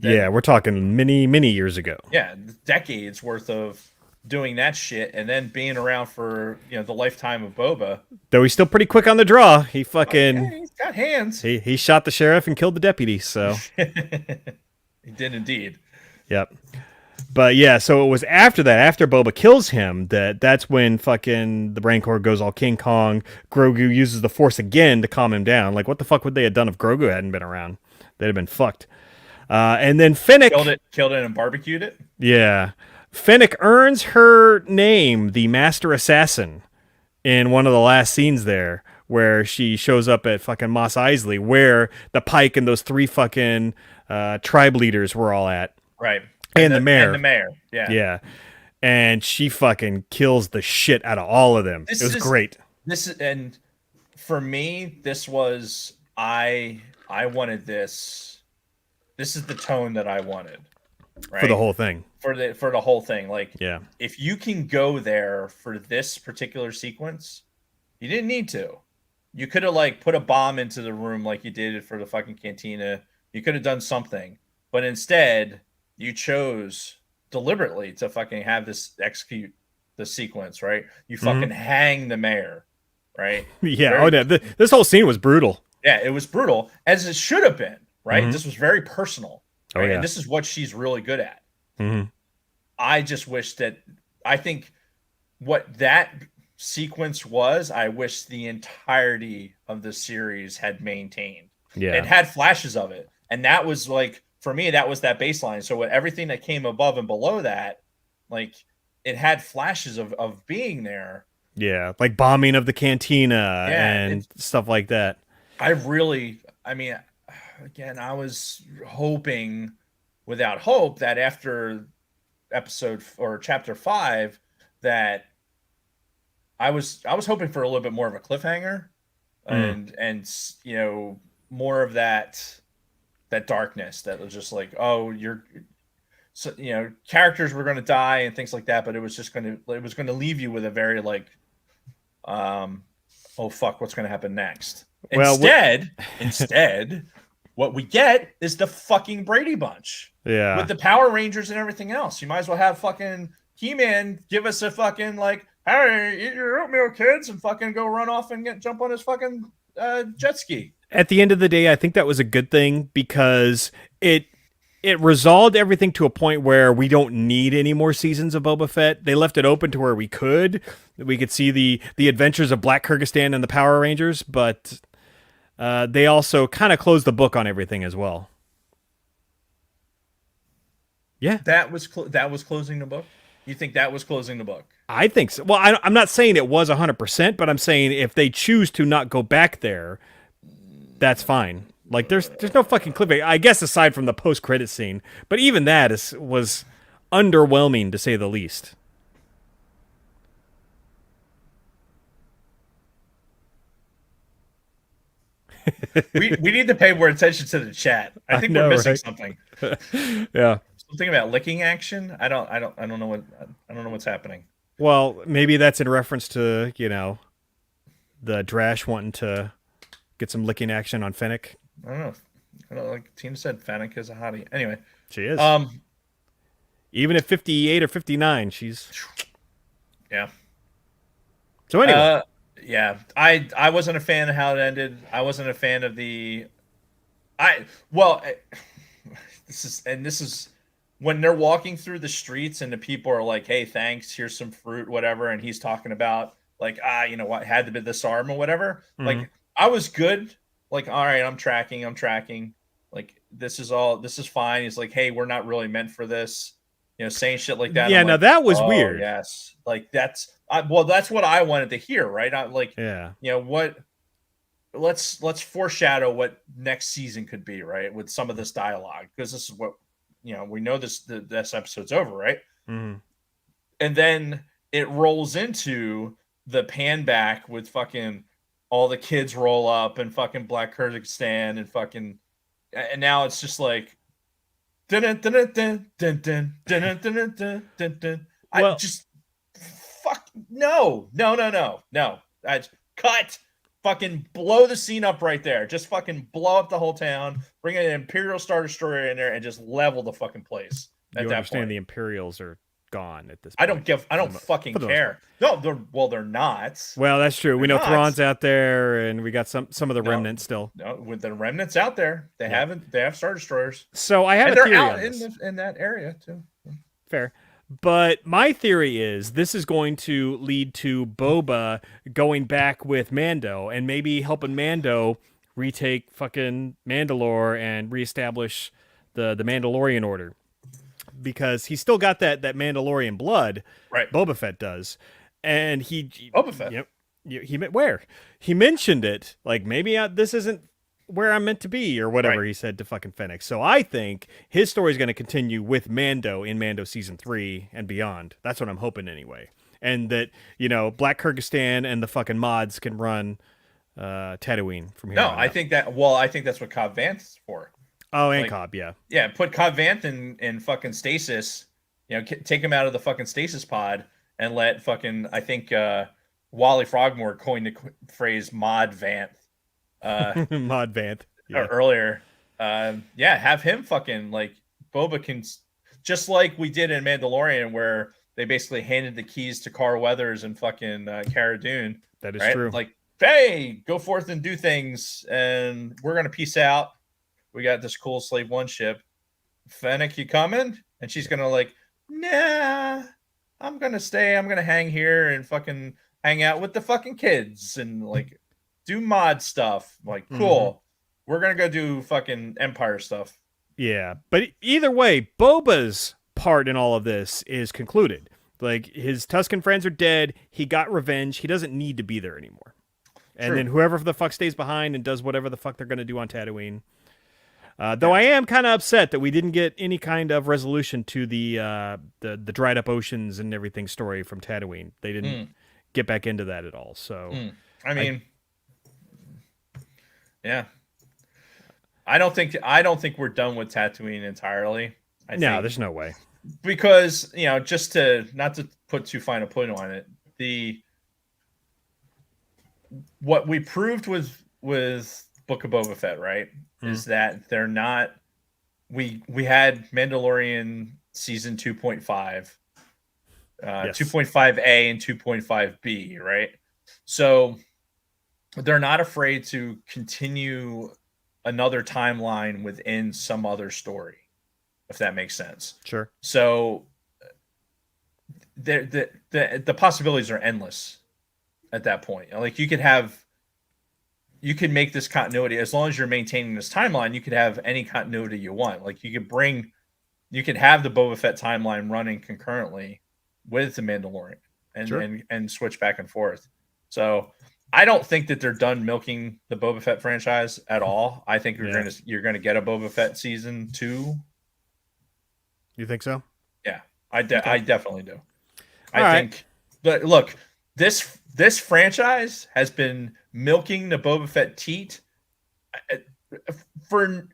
Yeah, we're talking many years ago. Yeah, decades worth of doing that shit, and then being around for the lifetime of Boba. Though he's still pretty quick on the draw. He fucking he's got hands. He shot the sheriff and killed the deputy. So he did indeed. Yep. But yeah, so it was after Boba kills him, that's when fucking the Rancor goes all King Kong. Grogu uses the Force again to calm him down. Like, what the fuck would they have done if Grogu hadn't been around? They'd have been fucked. And then Fennec killed it and barbecued it. Yeah. Fennec earns her name, the Master Assassin, in one of the last scenes there, where she shows up at fucking Mos Eisley, where the Pike and those three fucking tribe leaders were all at. Right. And the mayor. And the mayor. Yeah. Yeah. And she fucking kills the shit out of all of them. It was great. And for me, this was I wanted this. This is the tone that I wanted, right? For the whole thing. For the whole thing. Like, yeah, if you can go there for this particular sequence, you didn't need to. You could have put a bomb into the room like you did for the fucking cantina. You could have done something, but instead you chose deliberately to fucking have this execute the sequence, right? You fucking hang the mayor, right? Yeah. This whole scene was brutal. Yeah, it was brutal, as it should have been. Right. This was very personal. Right? And this is what she's really good at. I just wish I think what that sequence was, I wish the entirety of the series had maintained. Yeah. It had flashes of it. And that was for me, that was that baseline. So everything that came above and below that, it had flashes of being there. Yeah. Like bombing of the cantina and stuff like that. Again, I was hoping without hope that after episode or chapter 5 that I was hoping for a little bit more of a cliffhanger and more of that darkness that was just characters were going to die and things like that, but it was going to leave you with a very oh fuck, what's going to happen next? Instead what we get is the fucking Brady Bunch. Yeah. With the Power Rangers and everything else. You might as well have fucking He-Man give us a fucking hey, eat your oatmeal, kids, and fucking go run off and jump on his fucking jet ski. At the end of the day, I think that was a good thing because it resolved everything to a point where we don't need any more seasons of Boba Fett. They left it open to where we could see the adventures of Black Kyrgyzstan and the Power Rangers, but they also kind of closed the book on everything as well. Yeah, that was closing the book. You think that was closing the book? I think so. Well, I'm not saying it was 100%, but I'm saying if they choose to not go back there, that's fine. There's no fucking cliffhanger, I guess, aside from the post-credit scene. But even that was underwhelming, to say the least. we need to pay more attention to the chat. I think we're missing something. Yeah. Something about licking action. I don't know what's happening. Well, maybe that's in reference to, the Drash wanting to get some licking action on Fennec. I don't know. Like Tina said, Fennec is a hottie. Anyway. She is. Even at 58 or 59, she's... Yeah. So anyway. Yeah, I wasn't a fan of how it ended. I wasn't a fan of this is when they're walking through the streets and the people are like, "Hey, thanks. Here's some fruit, whatever," and he's talking about you know what, had to be this arm or whatever. Mm-hmm. I was good. All right, I'm tracking. This is fine. He's like, "Hey, we're not really meant for this." Saying shit like that. Yeah, that was weird. Yes, that's what I wanted to hear, right? Yeah. What let's foreshadow what next season could be, right? With some of this dialogue, because this is what we know this episode's over, right? Mm-hmm. And then it rolls into the pan back with fucking all the kids roll up and fucking Black Kyrgyzstan and now it's just like I just fuck no. I cut. Fucking blow the scene up right there. Just fucking blow up the whole town. Bring an Imperial Star Destroyer in there and just level the fucking place. You understand the Imperials are gone at this point. I don't fucking care. No, they're not. Well, that's true. We know Thrawn's out there, and we got some of the remnants still. No, with the remnants out there, they have Star Destroyers. So I have a theory out on this. in that area too. Fair. But my theory is this is going to lead to Boba going back with Mando and maybe helping Mando retake fucking Mandalore and reestablish the Mandalorian order. Because he's still got that Mandalorian blood, right? Boba Fett does, and Boba Fett. Yep. He mentioned it, like maybe this isn't where I'm meant to be or whatever he said to fucking Fennec. So I think his story is going to continue with Mando in Mando season 3 and beyond. That's what I'm hoping anyway, and that Black Kyrgyzstan and the fucking mods can run Tatooine from here. No, on I out. think that's what Cobb Vanth's for. Oh, and Cobb, yeah. Yeah, put Cobb Vanth in fucking stasis, take him out of the fucking stasis pod and let fucking, I think Wally Frogmore coined the phrase Mod Vanth. Mod Vanth. Yeah. Earlier. Have him fucking, like, Boba can, just like we did in Mandalorian where they basically handed the keys to Carl Weathers and fucking Cara Dune. That is true. Like, hey, go forth and do things, and we're going to peace out. We got this cool Slave One ship. Fennec, you coming? And she's gonna like, nah, I'm gonna stay. I'm gonna hang here and fucking hang out with the fucking kids and like do mod stuff. Like, cool. We're gonna go do fucking Empire stuff. Yeah, but either way, Boba's part in all of this is concluded. Like, his Tusken friends are dead. He got revenge. He doesn't need to be there anymore. And then whoever the fuck stays behind and does whatever the fuck they're gonna do on Tatooine. Though I am kind of upset that we didn't get any kind of resolution to the dried up oceans and everything story from Tatooine. They didn't get back into that at all. So, I mean, yeah, I don't think we're done with Tatooine entirely. No, there's no way. Because just to not to put too fine a point on it, what we proved with Book of Boba Fett, right? Is that they're not. We had Mandalorian season 2.5, 2.5A and 2.5B, right? So they're not afraid to continue another timeline within some other story, if that makes sense. Sure. So the possibilities are endless at that point. Like you could make this continuity as long as you're maintaining this timeline. You could have any continuity you want. Like you could have the Boba Fett timeline running concurrently with the Mandalorian and switch back and forth. So I don't think that they're done milking the Boba Fett franchise at all. I think you're gonna get a Boba Fett season 2. You think so? Yeah, I definitely do. I think. But look, this franchise has been milking the Boba Fett teat for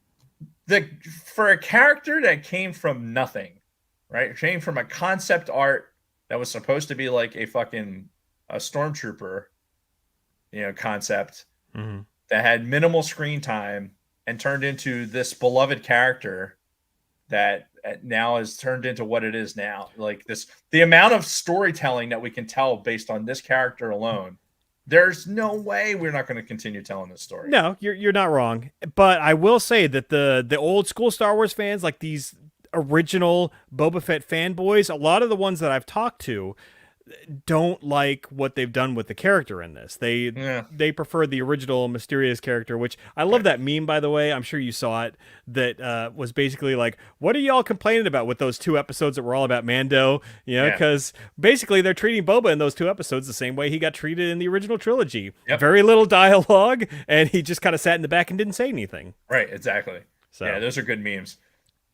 a character that came from nothing, right? It came from a concept art that was supposed to be like a stormtrooper, concept that had minimal screen time and turned into this beloved character that now is turned into what it is now. Like the amount of storytelling that we can tell based on this character alone, there's no way we're not going to continue telling this story. No, you're not wrong. But I will say that the old school Star Wars fans, like these original Boba Fett fanboys, a lot of the ones that I've talked to, don't like what they've done with the character in this. They prefer the original mysterious character, which I love that meme, by the way. I'm sure you saw it. That was basically like, what are y'all complaining about with those 2 episodes that were all about Mando? You know, because basically they're treating Boba in those 2 episodes the same way he got treated in the original trilogy. Very little dialogue, and he just kind of sat in the back and didn't say anything. Right, exactly. So yeah, those are good memes.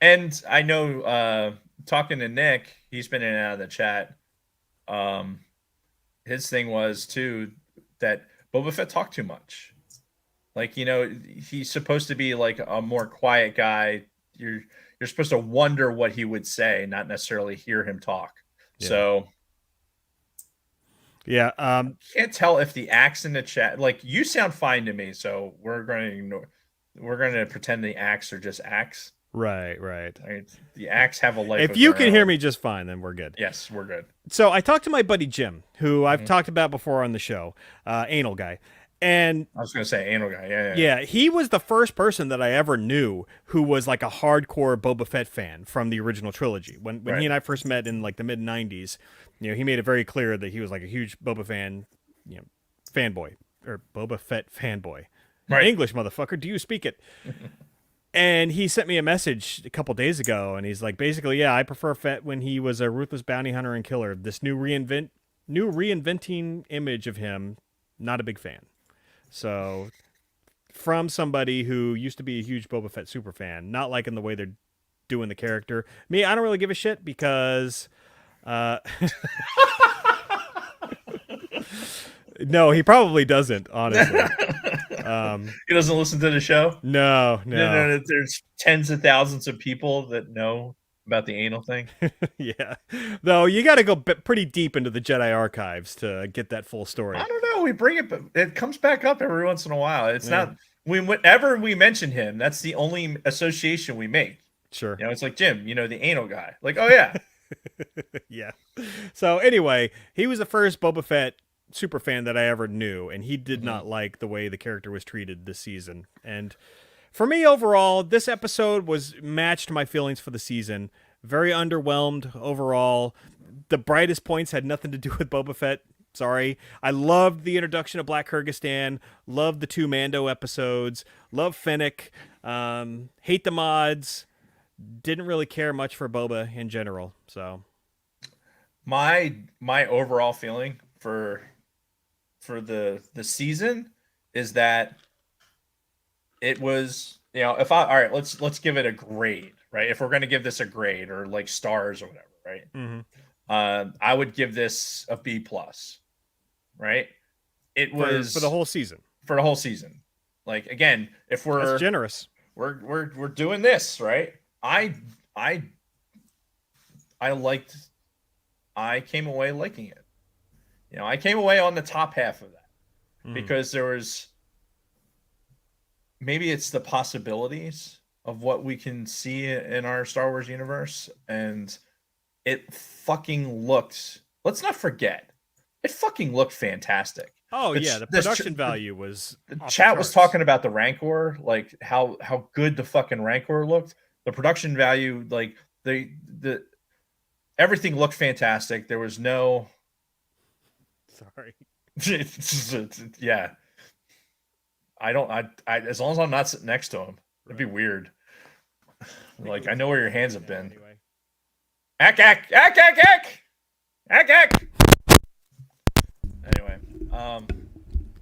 And I know, talking to Nick, he's been in and out of the chat. His thing was too that Boba Fett talked too much. Like, you know, he's supposed to be like a more quiet guy. You're supposed to wonder what he would say, not necessarily hear him talk. Yeah. So yeah, can't tell if the acts in the chat, like, you sound fine to me, so we're going to ignore. We're going to pretend the acts are just acts. Right. The acts have a life. If you can hear me just fine, then we're good. Yes, we're good. So I talked to my buddy Jim, who I've talked about before on the show, Anal Guy. And I was going to say Anal Guy. Yeah, he was the first person that I ever knew who was like a hardcore Boba Fett fan from the original trilogy. When he and I first met in like the mid 90s, you know, he made it very clear that he was like a huge Boba fan, you know, fanboy or Boba Fett fanboy. Right. English, motherfucker. Do you speak it? And he sent me a message a couple days ago, and he's like, basically, yeah, I prefer Fett when he was a ruthless bounty hunter and killer. This new reinventing image of him, not a big fan. So, from somebody who used to be a huge Boba Fett super fan, not liking the way they're doing the character. Me, I don't really give a shit because... no, he probably doesn't, honestly. He doesn't listen to the show? No. There's tens of thousands of people that know about the anal thing. Yeah. Though you got to go pretty deep into the Jedi archives to get that full story. I don't know. We bring it, but it comes back up every once in a while. It's not... Whenever we mention him, that's the only association we make. Sure. You know, it's like, Jim, you know, the anal guy. Like, oh, yeah. Yeah. So anyway, he was the first Boba Fett super fan that I ever knew, and he did not like the way the character was treated this season. And for me overall, this episode was matched my feelings for the season. Very underwhelmed overall. The brightest points had nothing to do with Boba Fett. Sorry. I loved the introduction of Black Kyrgyzstan. Loved the 2 Mando episodes. Loved Fennec. Hate the mods. Didn't really care much for Boba in general. So my overall feeling for the season is that it was, you know, all right, let's give it a grade, right? If we're going to give this a grade or like stars or whatever, right? I would give this a B+, right? It was for the whole season. For the whole season. Like, again, if that's generous. We're doing this, right? I came away liking it. You know, I came away on the top half of that because there was, maybe it's the possibilities of what we can see in our Star Wars universe, and it fucking looked, let's not forget, it fucking looked fantastic. Oh, the production value was... The chat was talking about the Rancor, like how good the fucking Rancor looked. The production value, like the everything looked fantastic. There was no... Sorry. Yeah. I as long as I'm not sitting next to him, it'd be weird. Like, I know where your hands have been. Anyway. Ack. Anyway,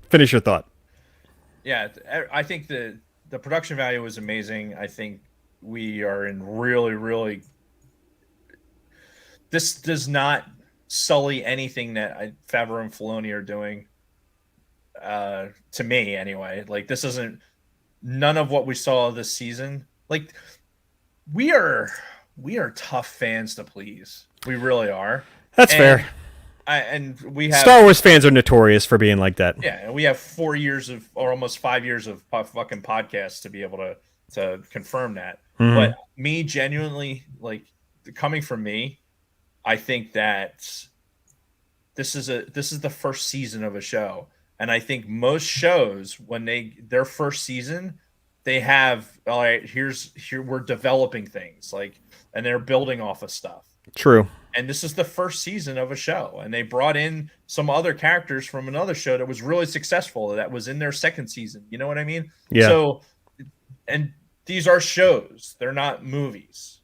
finish your thought. Yeah, I think the production value was amazing. I think we are in really... This does not sully anything that Favreau and Filoni are doing, to me anyway. Like, this isn't, none of what we saw this season. Like, we are tough fans to please. We really are. That's fair. And we have... Star Wars fans are notorious for being like that. Yeah, and we have 4 years of, or almost 5 years of fucking podcasts to be able to confirm that. But me, genuinely, like, coming from me, I think that this is the first season of a show, and I think most shows, when their first season, they have, all right, here we're developing things. Like and they're building off of stuff. True. And this is the first season of a show, and they brought in some other characters from another show that was really successful that was in their second season. You know what I mean? Yeah. So, and these are shows; they're not movies.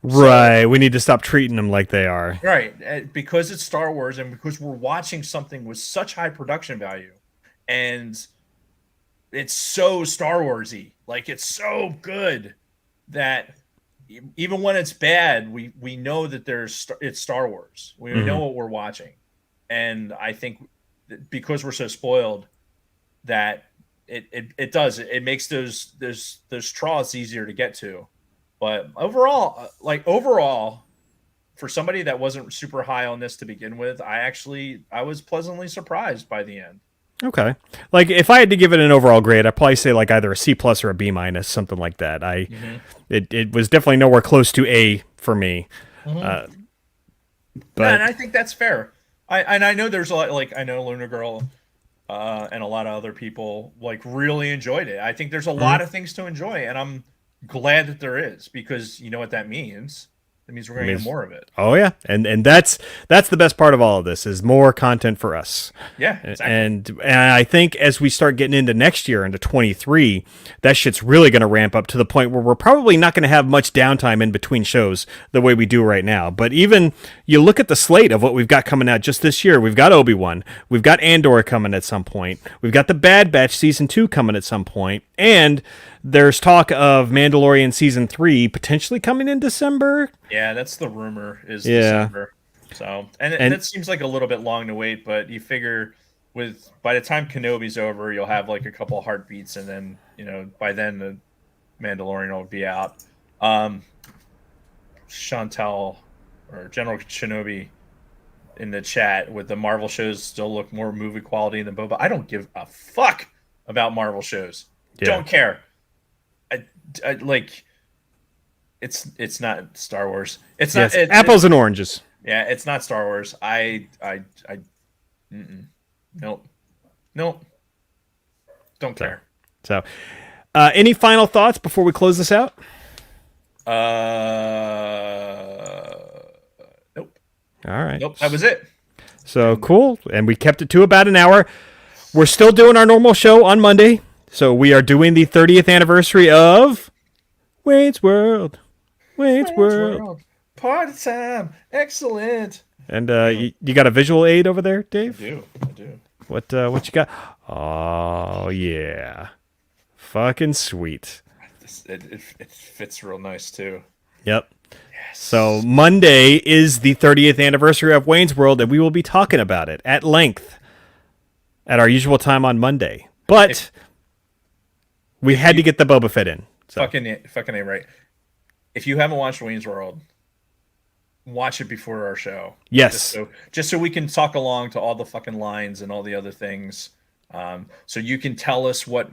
Right. So, we need to stop treating them like they are. Right. Because it's Star Wars, and because we're watching something with such high production value, and it's so Star Wars-y, like it's so good that even when it's bad, we know that it's Star Wars. We know what we're watching, and I think because we're so spoiled that it makes those draws easier to get to. But overall, for somebody that wasn't super high on this to begin with, I was pleasantly surprised by the end. Okay. Like if I had to give it an overall grade, I'd probably say like either a C+ or a B-, something like that. It was definitely nowhere close to A for me. But and I think that's fair. I know there's a lot, like I know Luna Girl and a lot of other people like really enjoyed it. I think there's a lot of things to enjoy, and I'm glad that there is, because you know what that means. It means we're going to get more of it. Oh yeah, and that's the best part of all of this is more content for us. Yeah, exactly. And I think as we start getting into next year, into 23, that shit's really going to ramp up to the point where we're probably not going to have much downtime in between shows the way we do right now. But even you look at the slate of what we've got coming out just this year. We've got Obi-Wan, we've got Andor coming at some point, we've got the Bad Batch season 2 coming at some point, and there's talk of Mandalorian season 3 potentially coming in December. Yeah, that's the rumor is December. So, and it seems like a little bit long to wait, but you figure by the time Kenobi's over, you'll have like a couple of heartbeats, and then by then the Mandalorian will be out. Chantal or General Shinobi in the chat with the Marvel shows still look more movie quality than Boba. I don't give a fuck about Marvel shows. Yeah. Don't care. I like it's not Star Wars. It's not apples and oranges. Yeah, it's not Star Wars. Nope. Don't care. So, any final thoughts before we close this out? Nope. All right. Nope. That was it. So cool, and we kept it to about an hour. We're still doing our normal show on Monday. So we are doing the 30th anniversary of Wayne's World. Wayne's World. Party time. Excellent. And you got a visual aid over there, Dave? I do. What you got? Oh, yeah. Fucking sweet. It fits real nice, too. Yep. Yes. So Monday is the 30th anniversary of Wayne's World, and we will be talking about it at length at our usual time on Monday. But we had to get the Boba Fett in. So. Fucking A, right. If you haven't watched Wayne's World, watch it before our show. Yes. Just so we can talk along to all the fucking lines and all the other things. So you can tell us what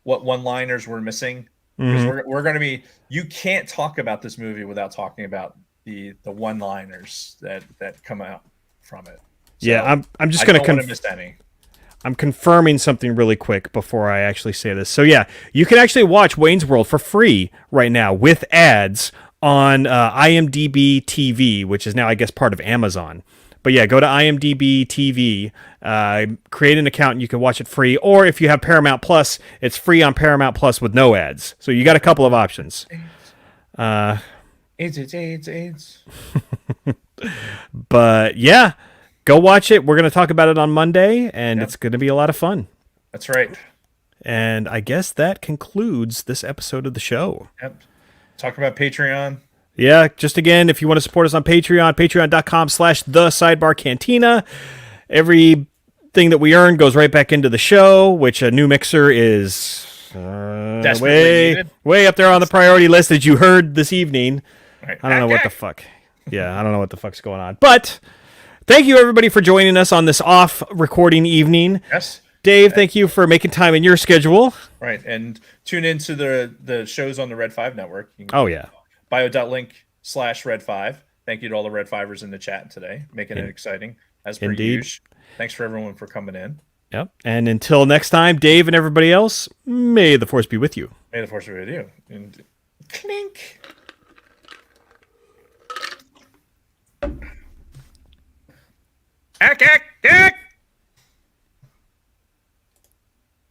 one-liners we're missing. Because we're going to be... You can't talk about this movie without talking about the one-liners that come out from it. So yeah, I'm just going to... I don't want to miss any. I'm confirming something really quick before I actually say this. So yeah, you can actually watch Wayne's World for free right now with ads on IMDb TV, which is now, I guess, part of Amazon. But yeah, go to IMDb TV, create an account, and you can watch it free. Or if you have Paramount Plus, it's free on Paramount Plus with no ads. So you got a couple of options. AIDS. But yeah. Go watch it. We're going to talk about it on Monday, and It's going to be a lot of fun. That's right. And I guess that concludes this episode of the show. Yep. Talk about Patreon. Yeah, just again, if you want to support us on Patreon, patreon.com/thesidebarcantina. Everything that we earn goes right back into the show, which a new mixer is way up there on the priority list, as you heard this evening. Right. I don't know what the fuck. Yeah, I don't know what the fuck's going on. But... thank you, everybody, for joining us on this off-recording evening. Yes. Dave, thank you for making time in your schedule. Right, and tune into the shows on the Red 5 Network. Yeah. bio.link/Red5. Thank you to all the Red 5ers in the chat today, making it exciting, as per usual. Thanks for everyone for coming in. Yep, and until next time, Dave and everybody else, may the Force be with you. May the Force be with you. And clink. Ack, ack, ack.